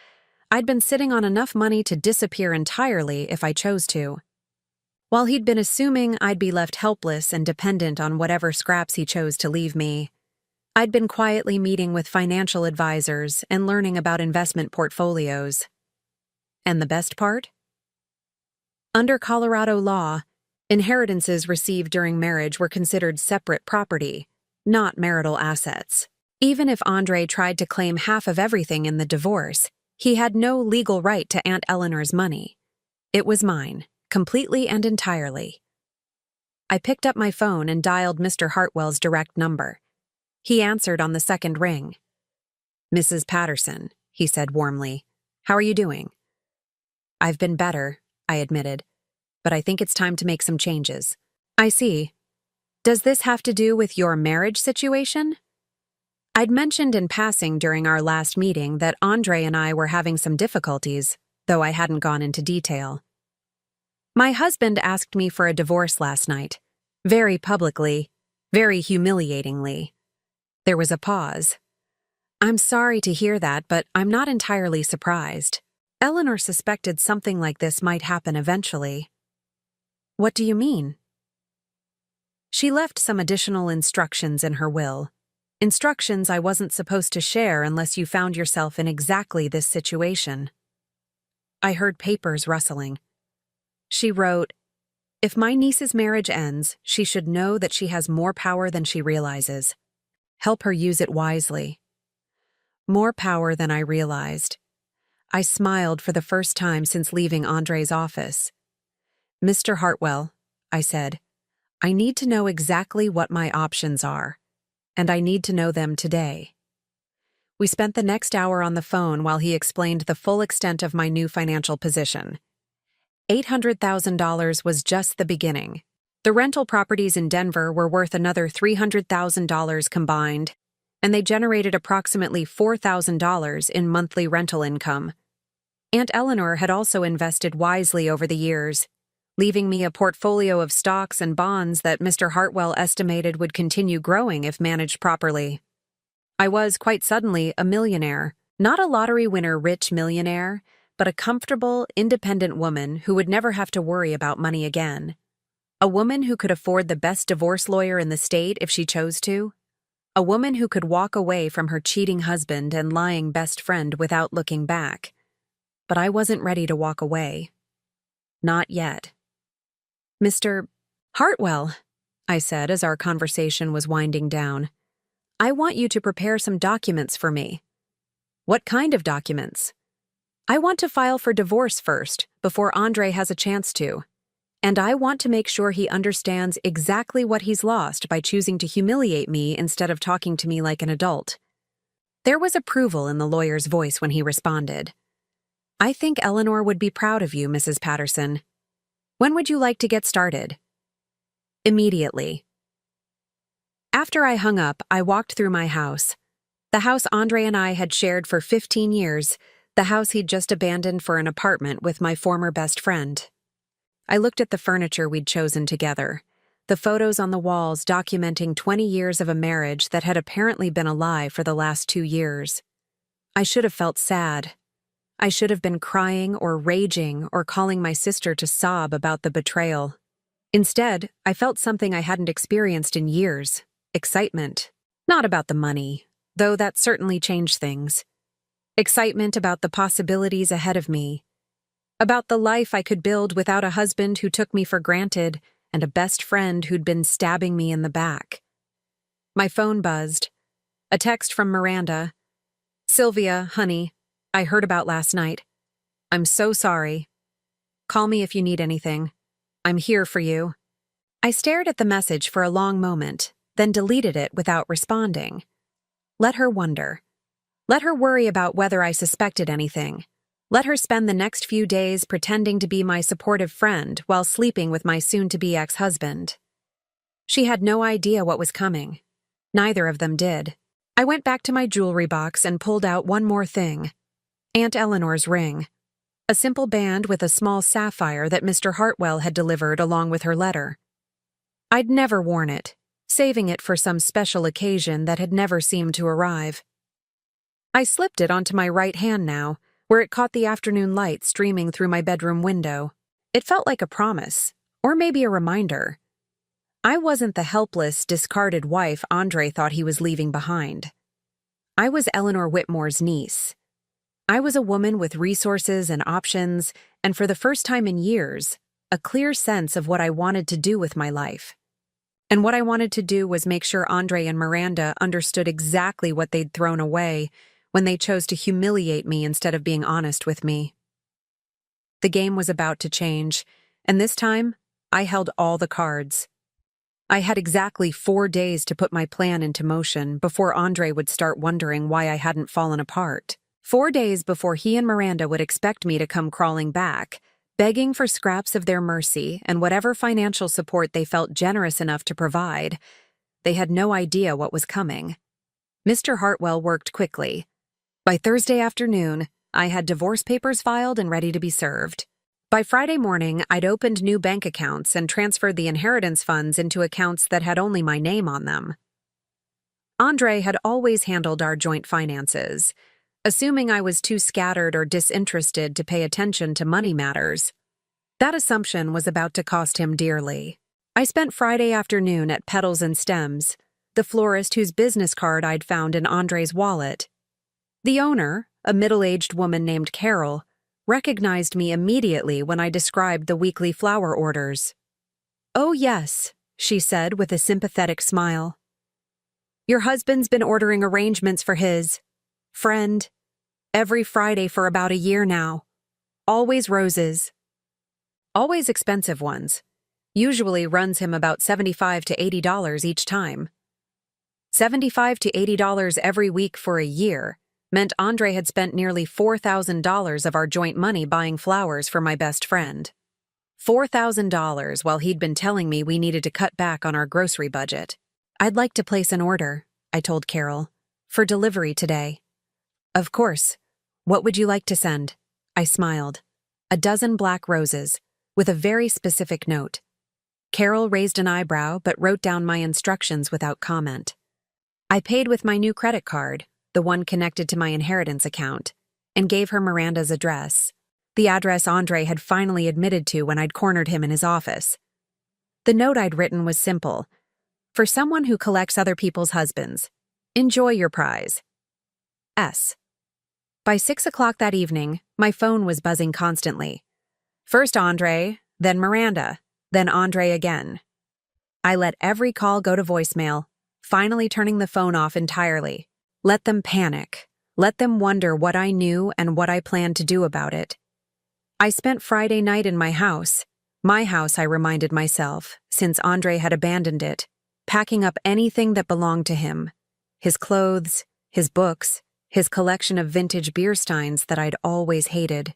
I'd been sitting on enough money to disappear entirely if I chose to. While he'd been assuming I'd be left helpless and dependent on whatever scraps he chose to leave me, I'd been quietly meeting with financial advisors and learning about investment portfolios. And the best part? Under Colorado law, inheritances received during marriage were considered separate property, not marital assets. Even if Andre tried to claim half of everything in the divorce, he had no legal right to Aunt Eleanor's money. It was mine, completely and entirely. I picked up my phone and dialed Mr. Hartwell's direct number. He answered on the second ring. "Mrs. Patterson," he said warmly. "How are you doing?" "I've been better," I admitted, "but I think it's time to make some changes." "I see. Does this have to do with your marriage situation?" I'd mentioned in passing during our last meeting that Andre and I were having some difficulties, though I hadn't gone into detail. "My husband asked me for a divorce last night, very publicly, very humiliatingly." There was a pause. "I'm sorry to hear that, but I'm not entirely surprised. Eleanor suspected something like this might happen eventually." "What do you mean?" "She left some additional instructions in her will. Instructions I wasn't supposed to share unless you found yourself in exactly this situation." I heard papers rustling. She wrote, "If my niece's marriage ends, she should know that she has more power than she realizes. Help her use it wisely." More power than I realized. I smiled for the first time since leaving Andre's office. "Mr. Hartwell," I said, "I need to know exactly what my options are, and I need to know them today." We spent the next hour on the phone while he explained the full extent of my new financial position. $800,000 was just the beginning. The rental properties in Denver were worth another $300,000 combined, and they generated approximately $4,000 in monthly rental income. Aunt Eleanor had also invested wisely over the years, leaving me a portfolio of stocks and bonds that Mr. Hartwell estimated would continue growing if managed properly. I was, quite suddenly, a millionaire. Not a lottery winner rich millionaire, but a comfortable, independent woman who would never have to worry about money again. A woman who could afford the best divorce lawyer in the state if she chose to. A woman who could walk away from her cheating husband and lying best friend without looking back. But I wasn't ready to walk away. Not yet. Mr. Hartwell, I said as our conversation was winding down, I want you to prepare some documents for me. What kind of documents? I want to file for divorce first, before Andre has a chance to. And I want to make sure he understands exactly what he's lost by choosing to humiliate me instead of talking to me like an adult. There was approval in the lawyer's voice when he responded. I think Eleanor would be proud of you, Mrs. Patterson. When would you like to get started? Immediately. After I hung up, I walked through my house. The house Andre and I had shared for 15 years, the house he'd just abandoned for an apartment with my former best friend. I looked at the furniture we'd chosen together, the photos on the walls documenting 20 years of a marriage that had apparently been a lie for the last 2 years. I should have felt sad. I should have been crying or raging or calling my sister to sob about the betrayal. Instead, I felt something I hadn't experienced in years, excitement. Not about the money, though that certainly changed things. Excitement about the possibilities ahead of me. About the life I could build without a husband who took me for granted and a best friend who'd been stabbing me in the back. My phone buzzed. A text from Miranda. Sylvia, honey, I heard about last night. I'm so sorry. Call me if you need anything. I'm here for you. I stared at the message for a long moment, then deleted it without responding. Let her wonder. Let her worry about whether I suspected anything. Let her spend the next few days pretending to be my supportive friend while sleeping with my soon-to-be ex-husband. She had no idea what was coming. Neither of them did. I went back to my jewelry box and pulled out one more thing. Aunt Eleanor's ring. A simple band with a small sapphire that Mr. Hartwell had delivered along with her letter. I'd never worn it, saving it for some special occasion that had never seemed to arrive. I slipped it onto my right hand now, where it caught the afternoon light streaming through my bedroom window. It felt like a promise, or maybe a reminder. I wasn't the helpless, discarded wife Andre thought he was leaving behind. I was Eleanor Whitmore's niece. I was a woman with resources and options, and for the first time in years, a clear sense of what I wanted to do with my life. And what I wanted to do was make sure Andre and Miranda understood exactly what they'd thrown away when they chose to humiliate me instead of being honest with me. The game was about to change, and this time, I held all the cards. I had exactly 4 days to put my plan into motion before Andre would start wondering why I hadn't fallen apart. 4 days before he and Miranda would expect me to come crawling back, begging for scraps of their mercy and whatever financial support they felt generous enough to provide. They had no idea what was coming. Mr. Hartwell worked quickly. By Thursday afternoon, I had divorce papers filed and ready to be served. By Friday morning, I'd opened new bank accounts and transferred the inheritance funds into accounts that had only my name on them. Andre had always handled our joint finances, assuming I was too scattered or disinterested to pay attention to money matters. That assumption was about to cost him dearly. I spent Friday afternoon at Petals and Stems, the florist whose business card I'd found in Andre's wallet. The owner, a middle-aged woman named Carol, recognized me immediately when I described the weekly flower orders. "Oh yes," she said with a sympathetic smile. "Your husband's been ordering arrangements for his friend every Friday for about a year now. Always roses. Always expensive ones. Usually runs him about $75 to $80 each time. $75 to $80 every week for a year meant Andre had spent nearly $4,000 of our joint money buying flowers for my best friend. $4,000 while he'd been telling me we needed to cut back on our grocery budget. "I'd like to place an order," I told Carol, "for delivery today." "Of course. What would you like to send?" I smiled. "A dozen black roses, with a very specific note." Carol raised an eyebrow but wrote down my instructions without comment. I paid with my new credit card, the one connected to my inheritance account, and gave her Miranda's address, the address Andre had finally admitted to when I'd cornered him in his office. The note I'd written was simple. "For someone who collects other people's husbands, Enjoy your prize. S. By 6 o'clock that evening, my phone was buzzing constantly. First Andre, then Miranda, then Andre again. I let every call go to voicemail, finally turning the phone off entirely. Let them panic. Let them wonder what I knew and what I planned to do about it. I spent Friday night in my house, I reminded myself, since Andre had abandoned it, packing up anything that belonged to him. His clothes, his books, his collection of vintage beer steins that I'd always hated.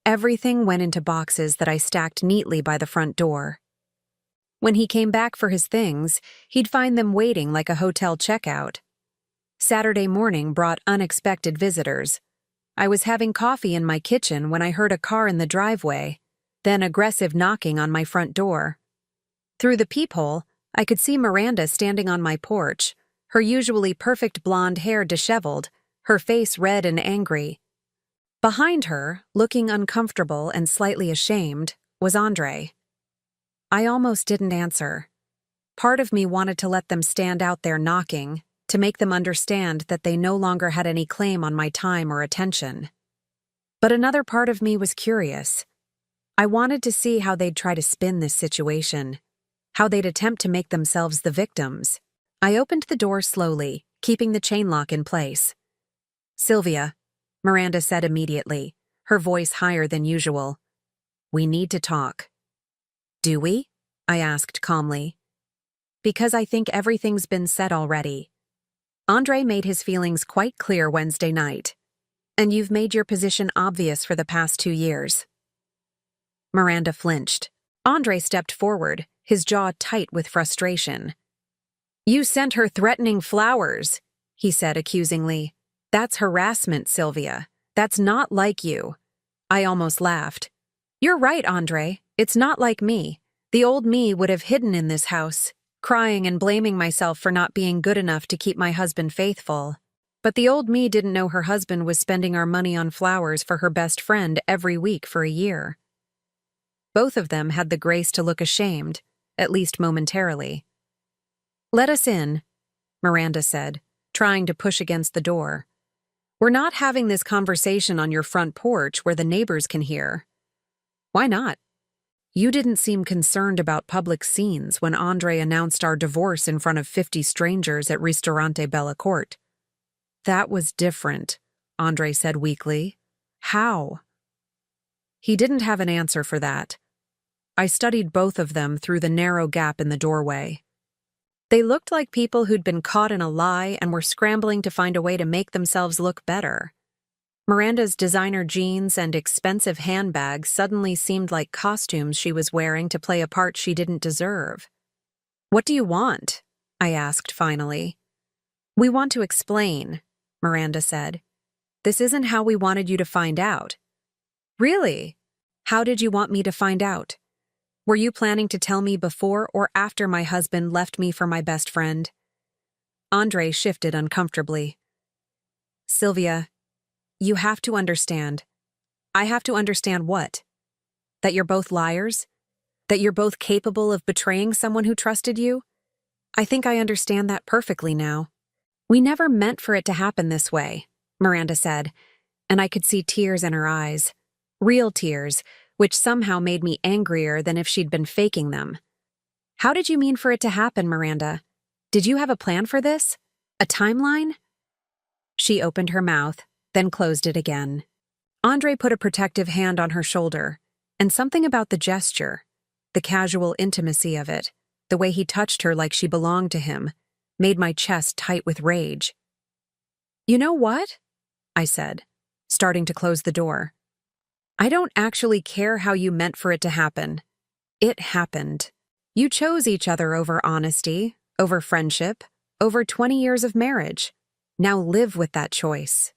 Everything went into boxes that I stacked neatly by the front door. When he came back for his things, he'd find them waiting like a hotel checkout. Saturday morning brought unexpected visitors. I was having coffee in my kitchen when I heard a car in the driveway, then aggressive knocking on my front door. Through the peephole, I could see Miranda standing on my porch, her usually perfect blonde hair disheveled, her face red and angry. Behind her, looking uncomfortable and slightly ashamed, was Andre. I almost didn't answer. Part of me wanted to let them stand out there knocking, to make them understand that they no longer had any claim on my time or attention. But another part of me was curious. I wanted to see how they'd try to spin this situation, how they'd attempt to make themselves the victims. I opened the door slowly, keeping the chain lock in place. "Sylvia," Miranda said immediately, her voice higher than usual. "We need to talk." "Do we?" I asked calmly. "Because I think everything's been said already. Andre made his feelings quite clear Wednesday night, and you've made your position obvious for the past 2 years." Miranda flinched. Andre stepped forward, his jaw tight with frustration. "You sent her threatening flowers," he said accusingly. "That's harassment, Sylvia. That's not like you." I almost laughed. "You're right, Andre. It's not like me. The old me would have hidden in this house, crying and blaming myself for not being good enough to keep my husband faithful. But the old me didn't know her husband was spending our money on flowers for her best friend every week for a year." Both of them had the grace to look ashamed, at least momentarily. "Let us in," Miranda said, trying to push against the door. "We're not having this conversation on your front porch where the neighbors can hear." "Why not?" "You didn't seem concerned about public scenes when Andre announced our divorce in front of 50 strangers at Ristorante Bellacourt." "That was different," Andre said weakly. "How?" He didn't have an answer for that. I studied both of them through the narrow gap in the doorway. They looked like people who'd been caught in a lie and were scrambling to find a way to make themselves look better. Miranda's designer jeans and expensive handbag suddenly seemed like costumes she was wearing to play a part she didn't deserve. "What do you want?" I asked finally. "We want to explain," Miranda said. "This isn't how we wanted you to find out." "Really? How did you want me to find out? Were you planning to tell me before or after my husband left me for my best friend?" Andre shifted uncomfortably. "Sylvia, you have to understand." "I have to understand what? That you're both liars? That you're both capable of betraying someone who trusted you? I think I understand that perfectly now." "We never meant for it to happen this way," Miranda said, and I could see tears in her eyes. Real tears, which somehow made me angrier than if she'd been faking them. "How did you mean for it to happen, Miranda? Did you have a plan for this? A timeline?" She opened her mouth, then closed it again. Andre put a protective hand on her shoulder, and something about the gesture, the casual intimacy of it, the way he touched her like she belonged to him, made my chest tight with rage. "You know what?" I said, starting to close the door. "I don't actually care how you meant for it to happen. It happened. You chose each other over honesty, over friendship, over 20 years of marriage. Now live with that choice."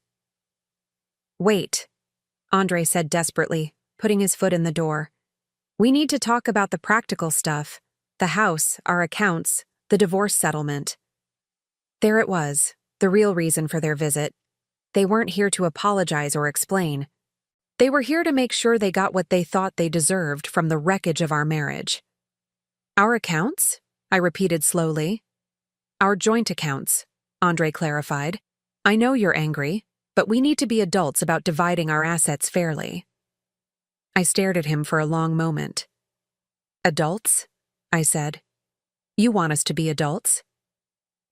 "Wait," Andre said desperately, putting his foot in the door. "We need to talk about the practical stuff, the house, our accounts, the divorce settlement." There it was, the real reason for their visit. They weren't here to apologize or explain. They were here to make sure they got what they thought they deserved from the wreckage of our marriage. "Our accounts?" I repeated slowly. "Our joint accounts," Andre clarified. I know you're angry, but we need to be adults about dividing our assets fairly. I stared at him for a long moment. Adults? I said. You want us to be adults?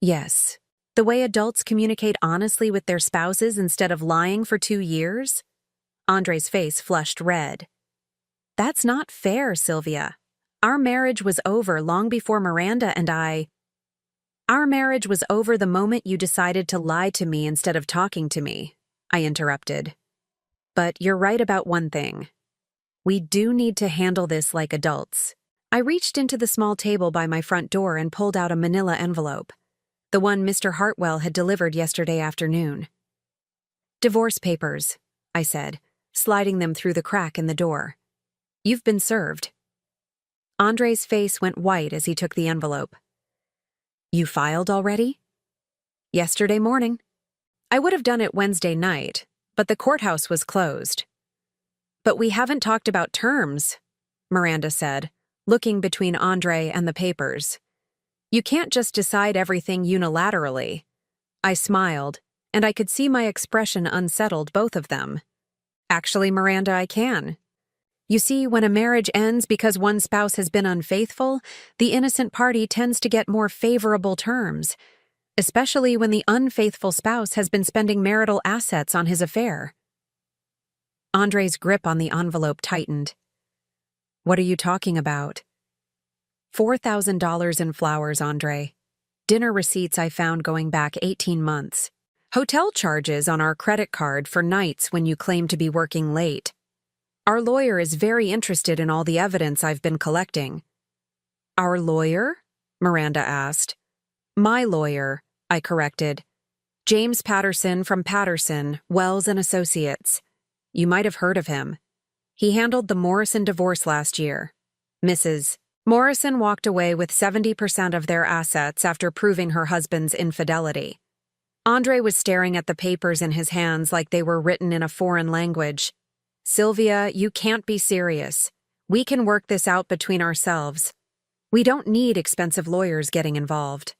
Yes. The way adults communicate honestly with their spouses instead of lying for 2 years? Andre's face flushed red. That's not fair, Sylvia. Our marriage was over long before Miranda and I. Our marriage was over the moment you decided to lie to me instead of talking to me, I interrupted. But you're right about one thing. We do need to handle this like adults. I reached into the small table by my front door and pulled out a manila envelope, the one Mr. Hartwell had delivered yesterday afternoon. Divorce papers, I said, sliding them through the crack in the door. You've been served. Andre's face went white as he took the envelope. You filed already? Yesterday morning. I would have done it Wednesday night, but the courthouse was closed. But we haven't talked about terms, Miranda said, looking between Andre and the papers. You can't just decide everything unilaterally. I smiled, and I could see my expression unsettled both of them. Actually, Miranda, I can. You see, when a marriage ends because one spouse has been unfaithful, the innocent party tends to get more favorable terms, especially when the unfaithful spouse has been spending marital assets on his affair. Andre's grip on the envelope tightened. What are you talking about? $4,000 in flowers, Andre. Dinner receipts I found going back 18 months. Hotel charges on our credit card for nights when you claim to be working late. Our lawyer is very interested in all the evidence I've been collecting. Our lawyer? Miranda asked. My lawyer, I corrected. James Patterson from Patterson, Wells and Associates. You might have heard of him. He handled the Morrison divorce last year. Mrs. Morrison walked away with 70% of their assets after proving her husband's infidelity. Andre was staring at the papers in his hands like they were written in a foreign language. Sylvia, you can't be serious. We can work this out between ourselves. We don't need expensive lawyers getting involved.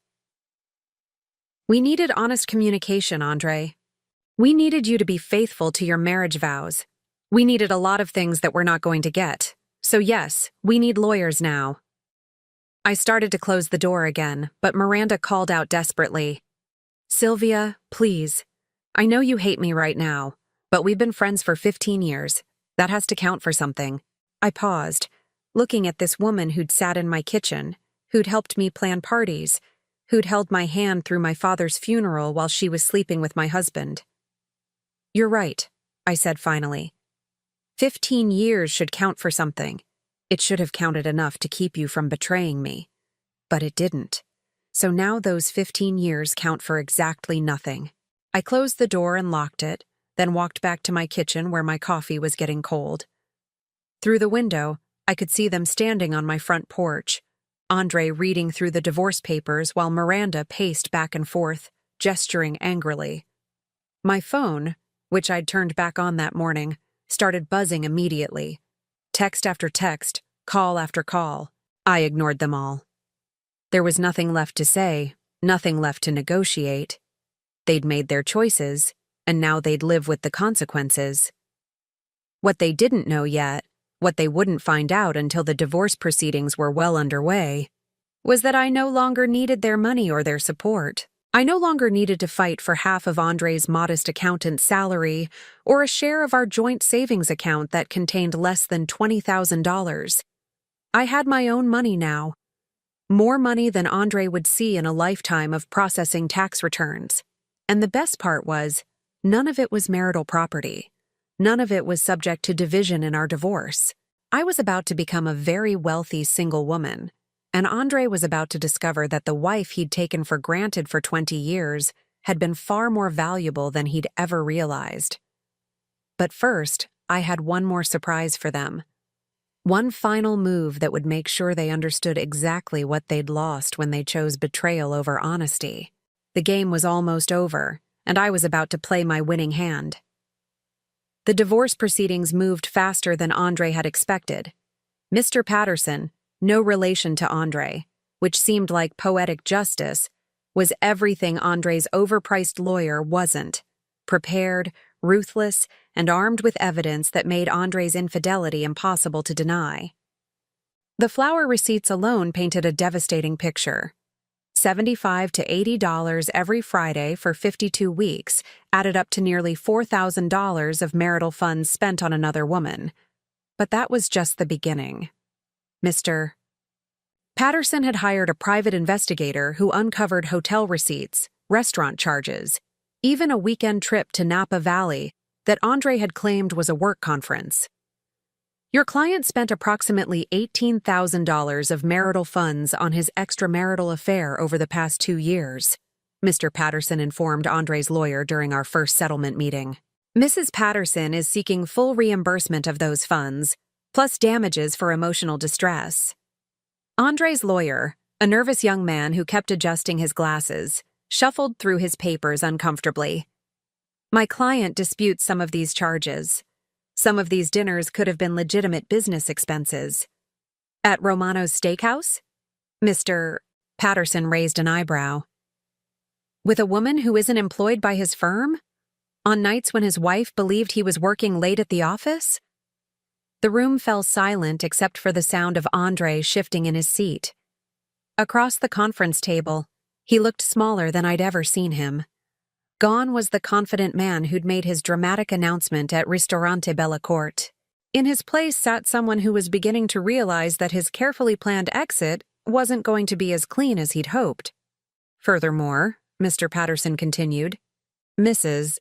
We needed honest communication, Andre. We needed you to be faithful to your marriage vows. We needed a lot of things that we're not going to get. So yes, we need lawyers now. I started to close the door again, but Miranda called out desperately. Sylvia, please. I know you hate me right now, but we've been friends for 15 years. That has to count for something. I paused, looking at this woman who'd sat in my kitchen, who'd helped me plan parties, who'd held my hand through my father's funeral while she was sleeping with my husband. You're right, I said finally. 15 years should count for something. It should have counted enough to keep you from betraying me. But it didn't. So now those 15 years count for exactly nothing. I closed the door and locked it, then walked back to my kitchen where my coffee was getting cold. Through the window, I could see them standing on my front porch, Andre reading through the divorce papers while Miranda paced back and forth, gesturing angrily. My phone, which I'd turned back on that morning, started buzzing immediately. Text after text, call after call. I ignored them all. There was nothing left to say, nothing left to negotiate. They'd made their choices, and now they'd live with the consequences. What they didn't know yet, what they wouldn't find out until the divorce proceedings were well underway, was that I no longer needed their money or their support. I no longer needed to fight for half of Andre's modest accountant's salary or a share of our joint savings account that contained less than $20,000. I had my own money now. More money than Andre would see in a lifetime of processing tax returns. And the best part was, none of it was marital property. None of it was subject to division in our divorce. I was about to become a very wealthy single woman. And Andre was about to discover that the wife he'd taken for granted for 20 years had been far more valuable than he'd ever realized. But first, I had one more surprise for them. One final move that would make sure they understood exactly what they'd lost when they chose betrayal over honesty. The game was almost over, and I was about to play my winning hand. The divorce proceedings moved faster than Andre had expected. Mr. Patterson, no relation to Andre, which seemed like poetic justice, was everything Andre's overpriced lawyer wasn't: prepared, ruthless, and armed with evidence that made Andre's infidelity impossible to deny. The flower receipts alone painted a devastating picture. $75 to $80 every Friday for 52 weeks added up to nearly $4,000 of marital funds spent on another woman. But that was just the beginning. Mr. Patterson had hired a private investigator who uncovered hotel receipts, restaurant charges, even a weekend trip to Napa Valley that Andre had claimed was a work conference. Your client spent approximately $18,000 of marital funds on his extramarital affair over the past 2 years, Mr. Patterson informed Andre's lawyer during our first settlement meeting. Mrs. Patterson is seeking full reimbursement of those funds, plus damages for emotional distress. Andre's lawyer, a nervous young man who kept adjusting his glasses, shuffled through his papers uncomfortably. My client disputes some of these charges. Some of these dinners could have been legitimate business expenses. At Romano's Steakhouse? Mr. Patterson raised an eyebrow. With a woman who isn't employed by his firm? On nights when his wife believed he was working late at the office? The room fell silent except for the sound of Andre shifting in his seat. Across the conference table, he looked smaller than I'd ever seen him. Gone was the confident man who'd made his dramatic announcement at Ristorante Bella Corte. In his place sat someone who was beginning to realize that his carefully planned exit wasn't going to be as clean as he'd hoped. Furthermore, Mr. Patterson continued, Mrs.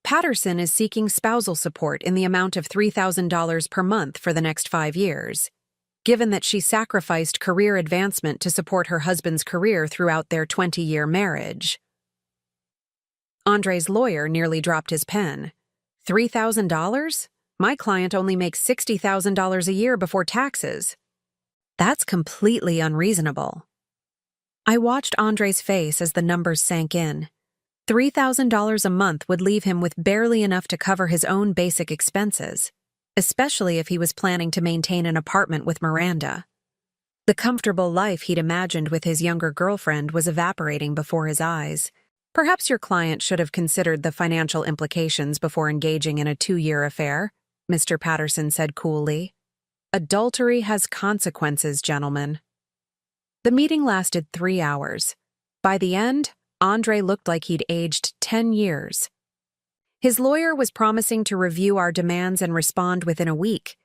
Patterson is seeking spousal support in the amount of $3,000 per month for the next 5 years, given that she sacrificed career advancement to support her husband's career throughout their 20-year marriage. Andre's lawyer nearly dropped his pen. $3,000? My client only makes $60,000 a year before taxes. That's completely unreasonable. I watched Andre's face as the numbers sank in. $3,000 a month would leave him with barely enough to cover his own basic expenses, especially if he was planning to maintain an apartment with Miranda. The comfortable life he'd imagined with his younger girlfriend was evaporating before his eyes. Perhaps your client should have considered the financial implications before engaging in a 2-year affair, Mr. Patterson said coolly. Adultery has consequences, gentlemen. The meeting lasted 3 hours. By the end, Andre looked like he'd aged 10 years. His lawyer was promising to review our demands and respond within a week,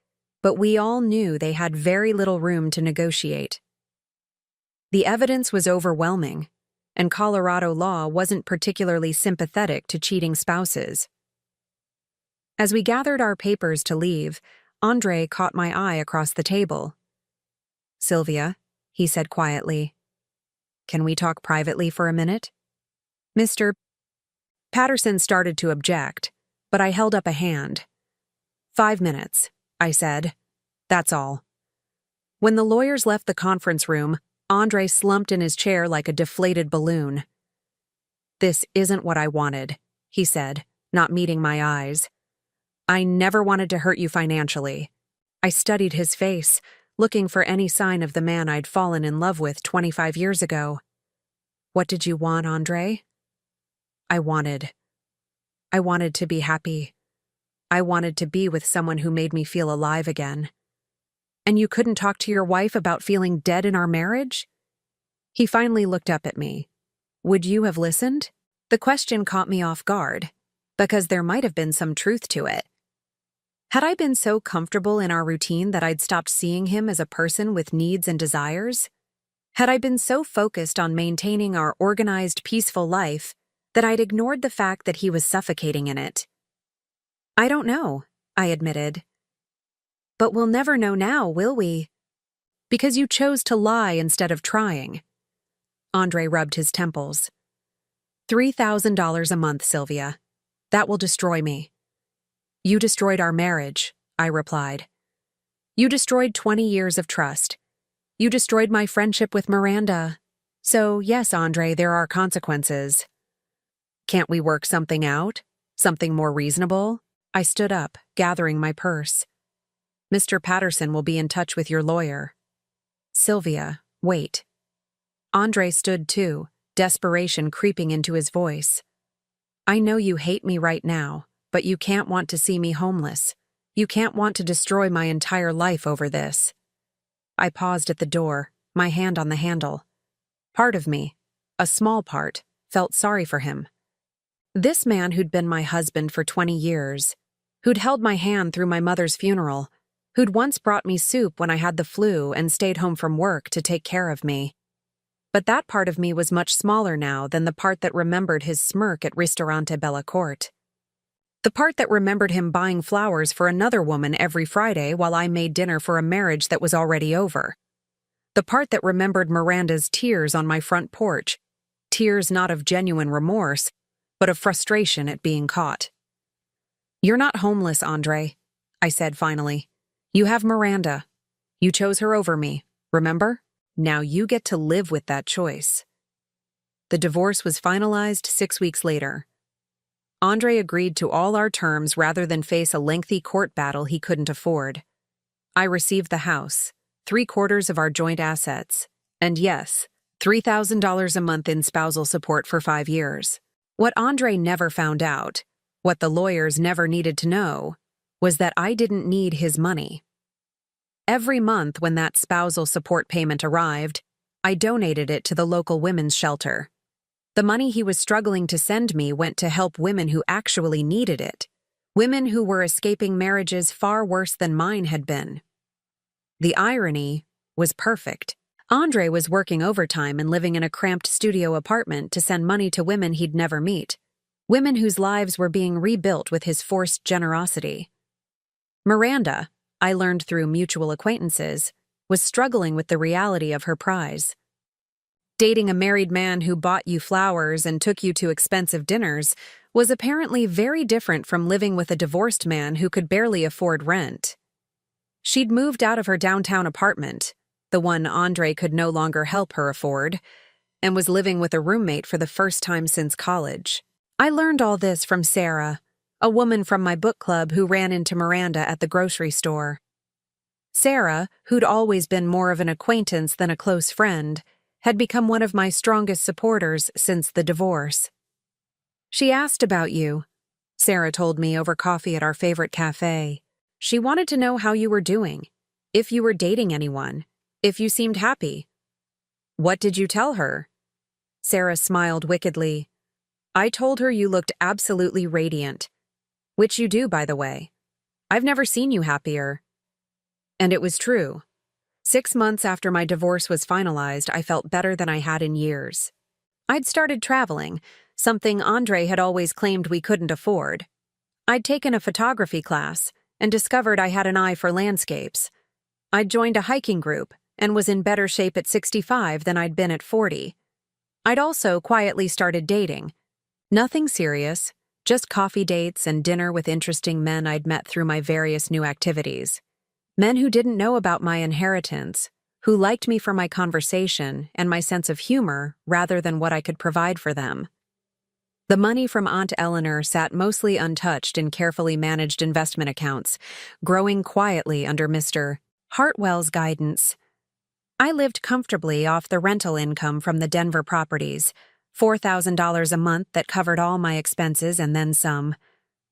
but we all knew they had very little room to negotiate. The evidence was overwhelming, and Colorado law wasn't particularly sympathetic to cheating spouses. As we gathered our papers to leave, Andre caught my eye across the table. Sylvia, he said quietly, can we talk privately for a minute? Mr. Patterson started to object, but I held up a hand. 5 minutes, I said. That's all. When the lawyers left the conference room, Andre slumped in his chair like a deflated balloon. This isn't what I wanted, he said, not meeting my eyes. I never wanted to hurt you financially. I studied his face, looking for any sign of the man I'd fallen in love with 25 years ago. What did you want, Andre? I wanted to be happy. I wanted to be with someone who made me feel alive again. And you couldn't talk to your wife about feeling dead in our marriage? He finally looked up at me. Would you have listened? The question caught me off guard, because there might have been some truth to it. Had I been so comfortable in our routine that I'd stopped seeing him as a person with needs and desires? Had I been so focused on maintaining our organized, peaceful life that I'd ignored the fact that he was suffocating in it? I don't know, I admitted. But we'll never know now, will we? Because you chose to lie instead of trying. Andre rubbed his temples. $3,000 a month, Sylvia. That will destroy me. You destroyed our marriage, I replied. You destroyed 20 years of trust. You destroyed my friendship with Miranda. So, yes, Andre, there are consequences. Can't we work something out? Something more reasonable? I stood up, gathering my purse. Mr. Patterson will be in touch with your lawyer. Sylvia, wait. Andre stood too, desperation creeping into his voice. "I know you hate me right now, but you can't want to see me homeless. You can't want to destroy my entire life over this." I paused at the door, my hand on the handle. Part of me, a small part, felt sorry for him. This man who'd been my husband for 20 years, who'd held my hand through my mother's funeral, who'd once brought me soup when I had the flu and stayed home from work to take care of me. But that part of me was much smaller now than the part that remembered his smirk at Ristorante Bella Corte. The part that remembered him buying flowers for another woman every Friday while I made dinner for a marriage that was already over. The part that remembered Miranda's tears on my front porch, tears not of genuine remorse, but of frustration at being caught. "You're not homeless, Andre," I said finally. "You have Miranda. You chose her over me, remember? Now you get to live with that choice." The divorce was finalized 6 weeks later. Andre agreed to all our terms rather than face a lengthy court battle he couldn't afford. I received the house, 3/4 of our joint assets, and yes, $3,000 a month in spousal support for 5 years. What Andre never found out, what the lawyers never needed to know, was that I didn't need his money. Every month when that spousal support payment arrived, I donated it to the local women's shelter. The money he was struggling to send me went to help women who actually needed it, women who were escaping marriages far worse than mine had been. The irony was perfect. Andre was working overtime and living in a cramped studio apartment to send money to women he'd never meet, women whose lives were being rebuilt with his forced generosity. Miranda, I learned through mutual acquaintances, was struggling with the reality of her prize. Dating a married man who bought you flowers and took you to expensive dinners was apparently very different from living with a divorced man who could barely afford rent. She'd moved out of her downtown apartment, the one Andre could no longer help her afford, and was living with a roommate for the first time since college. I learned all this from Sarah, a woman from my book club who ran into Miranda at the grocery store. Sarah, who'd always been more of an acquaintance than a close friend, had become one of my strongest supporters since the divorce. "She asked about you," Sarah told me over coffee at our favorite cafe. "She wanted to know how you were doing, if you were dating anyone, if you seemed happy." "What did you tell her?" Sarah smiled wickedly. "I told her you looked absolutely radiant. Which you do, by the way. I've never seen you happier." And it was true. 6 months after my divorce was finalized, I felt better than I had in years. I'd started traveling, something Andre had always claimed we couldn't afford. I'd taken a photography class and discovered I had an eye for landscapes. I'd joined a hiking group and was in better shape at 65 than I'd been at 40. I'd also quietly started dating. Nothing serious, just coffee dates and dinner with interesting men I'd met through my various new activities. Men who didn't know about my inheritance, who liked me for my conversation and my sense of humor rather than what I could provide for them. The money from Aunt Eleanor sat mostly untouched in carefully managed investment accounts, growing quietly under Mr. Hartwell's guidance. I lived comfortably off the rental income from the Denver properties, $4,000 a month that covered all my expenses and then some.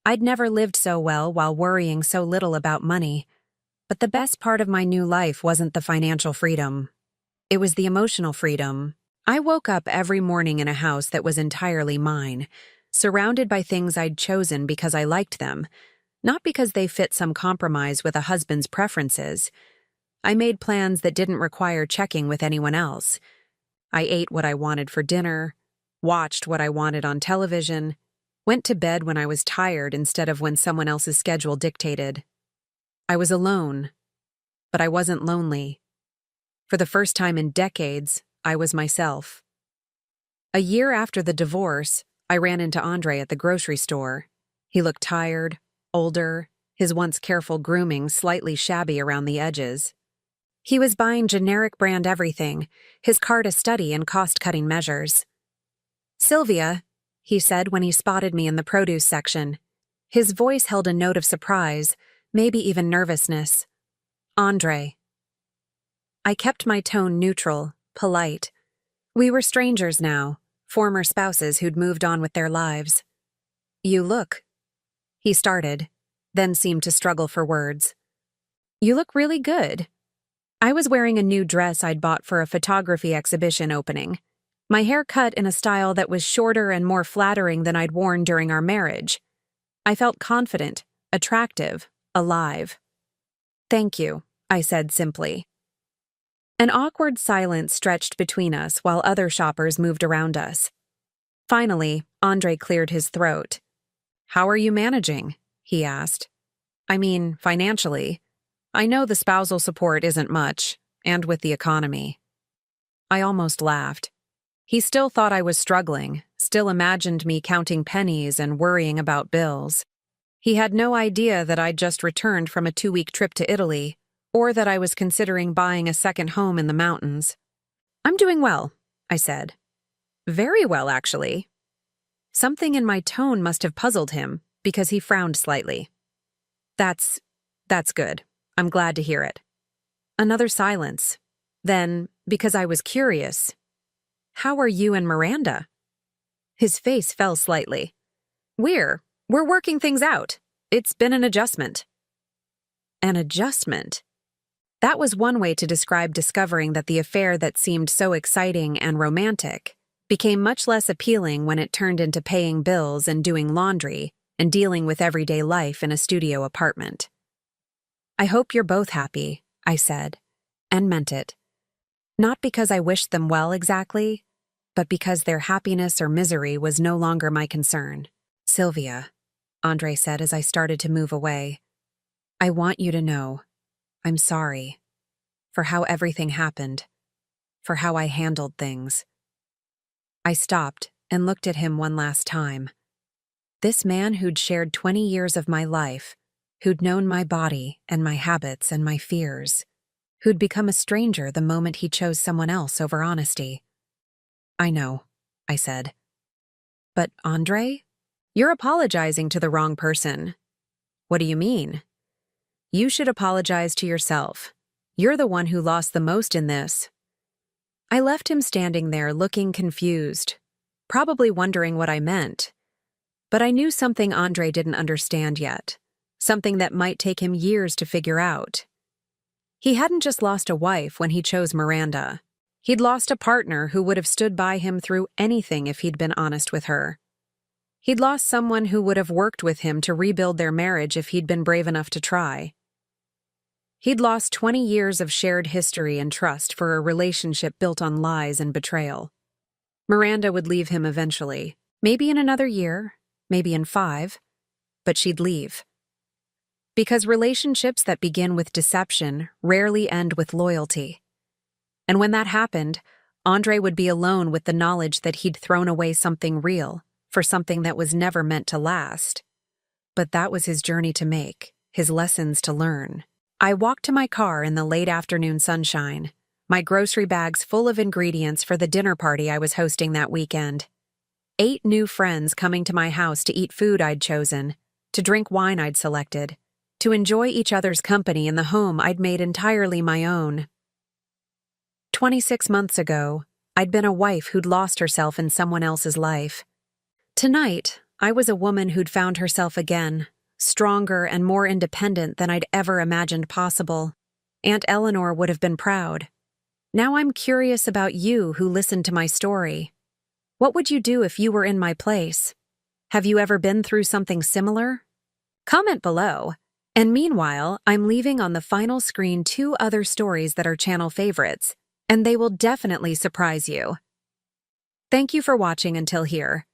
I'd never lived so well while worrying so little about money. But the best part of my new life wasn't the financial freedom. It was the emotional freedom. I woke up every morning in a house that was entirely mine, surrounded by things I'd chosen because I liked them, not because they fit some compromise with a husband's preferences. I made plans that didn't require checking with anyone else. I ate what I wanted for dinner, watched what I wanted on television, went to bed when I was tired instead of when someone else's schedule dictated. I was alone, but I wasn't lonely. For the first time in decades, I was myself. A year after the divorce, I ran into Andre at the grocery store. He looked tired, older, his once careful grooming slightly shabby around the edges. He was buying generic brand everything, his cart a study in cost-cutting measures. "Sylvia," he said when he spotted me in the produce section. His voice held a note of surprise, maybe even nervousness. "Andre." I kept my tone neutral, polite. We were strangers now, former spouses who'd moved on with their lives. "You look," he started, then seemed to struggle for words. "You look really good." I was wearing a new dress I'd bought for a photography exhibition opening. My hair cut in a style that was shorter and more flattering than I'd worn during our marriage. I felt confident, attractive, alive. "Thank you," I said simply. An awkward silence stretched between us while other shoppers moved around us. Finally, Andre cleared his throat. "How are you managing?" he asked. "I mean, financially. I know the spousal support isn't much, and with the economy." I almost laughed. He still thought I was struggling, still imagined me counting pennies and worrying about bills. He had no idea that I'd just returned from a 2-week trip to Italy, or that I was considering buying a second home in the mountains. "I'm doing well," I said. "Very well, actually." Something in my tone must have puzzled him, because he frowned slightly. That's good. I'm glad to hear it." Another silence. Then, because I was curious, "How are you and Miranda?" His face fell slightly. We're working things out. It's been an adjustment." An adjustment? That was one way to describe discovering that the affair that seemed so exciting and romantic became much less appealing when it turned into paying bills and doing laundry and dealing with everyday life in a studio apartment. "I hope you're both happy," I said, and meant it. Not because I wished them well exactly, but because their happiness or misery was no longer my concern. "Sylvia," Andre said as I started to move away, "I want you to know I'm sorry for how everything happened, for how I handled things." I stopped and looked at him one last time. This man who'd shared 20 years of my life, who'd known my body and my habits and my fears, who'd become a stranger the moment he chose someone else over honesty. "I know," I said. "But Andre? You're apologizing to the wrong person." "What do you mean?" "You should apologize to yourself. You're the one who lost the most in this." I left him standing there looking confused, probably wondering what I meant. But I knew something Andre didn't understand yet, something that might take him years to figure out. He hadn't just lost a wife when he chose Miranda. He'd lost a partner who would have stood by him through anything if he'd been honest with her. He'd lost someone who would have worked with him to rebuild their marriage if he'd been brave enough to try. He'd lost 20 years of shared history and trust for a relationship built on lies and betrayal. Miranda would leave him eventually, maybe in another year, maybe in 5, but she'd leave. Because relationships that begin with deception rarely end with loyalty. And when that happened, Andre would be alone with the knowledge that he'd thrown away something real for something that was never meant to last. But that was his journey to make, his lessons to learn. I walked to my car in the late afternoon sunshine, my grocery bags full of ingredients for the dinner party I was hosting that weekend. 8 new friends coming to my house to eat food I'd chosen, to drink wine I'd selected, to enjoy each other's company in the home I'd made entirely my own. 26 months ago, I'd been a wife who'd lost herself in someone else's life. Tonight, I was a woman who'd found herself again, stronger and more independent than I'd ever imagined possible. Aunt Eleanor would have been proud. Now I'm curious about you who listened to my story. What would you do if you were in my place? Have you ever been through something similar? Comment below. And meanwhile, I'm leaving on the final screen 2 other stories that are channel favorites, and they will definitely surprise you. Thank you for watching until here.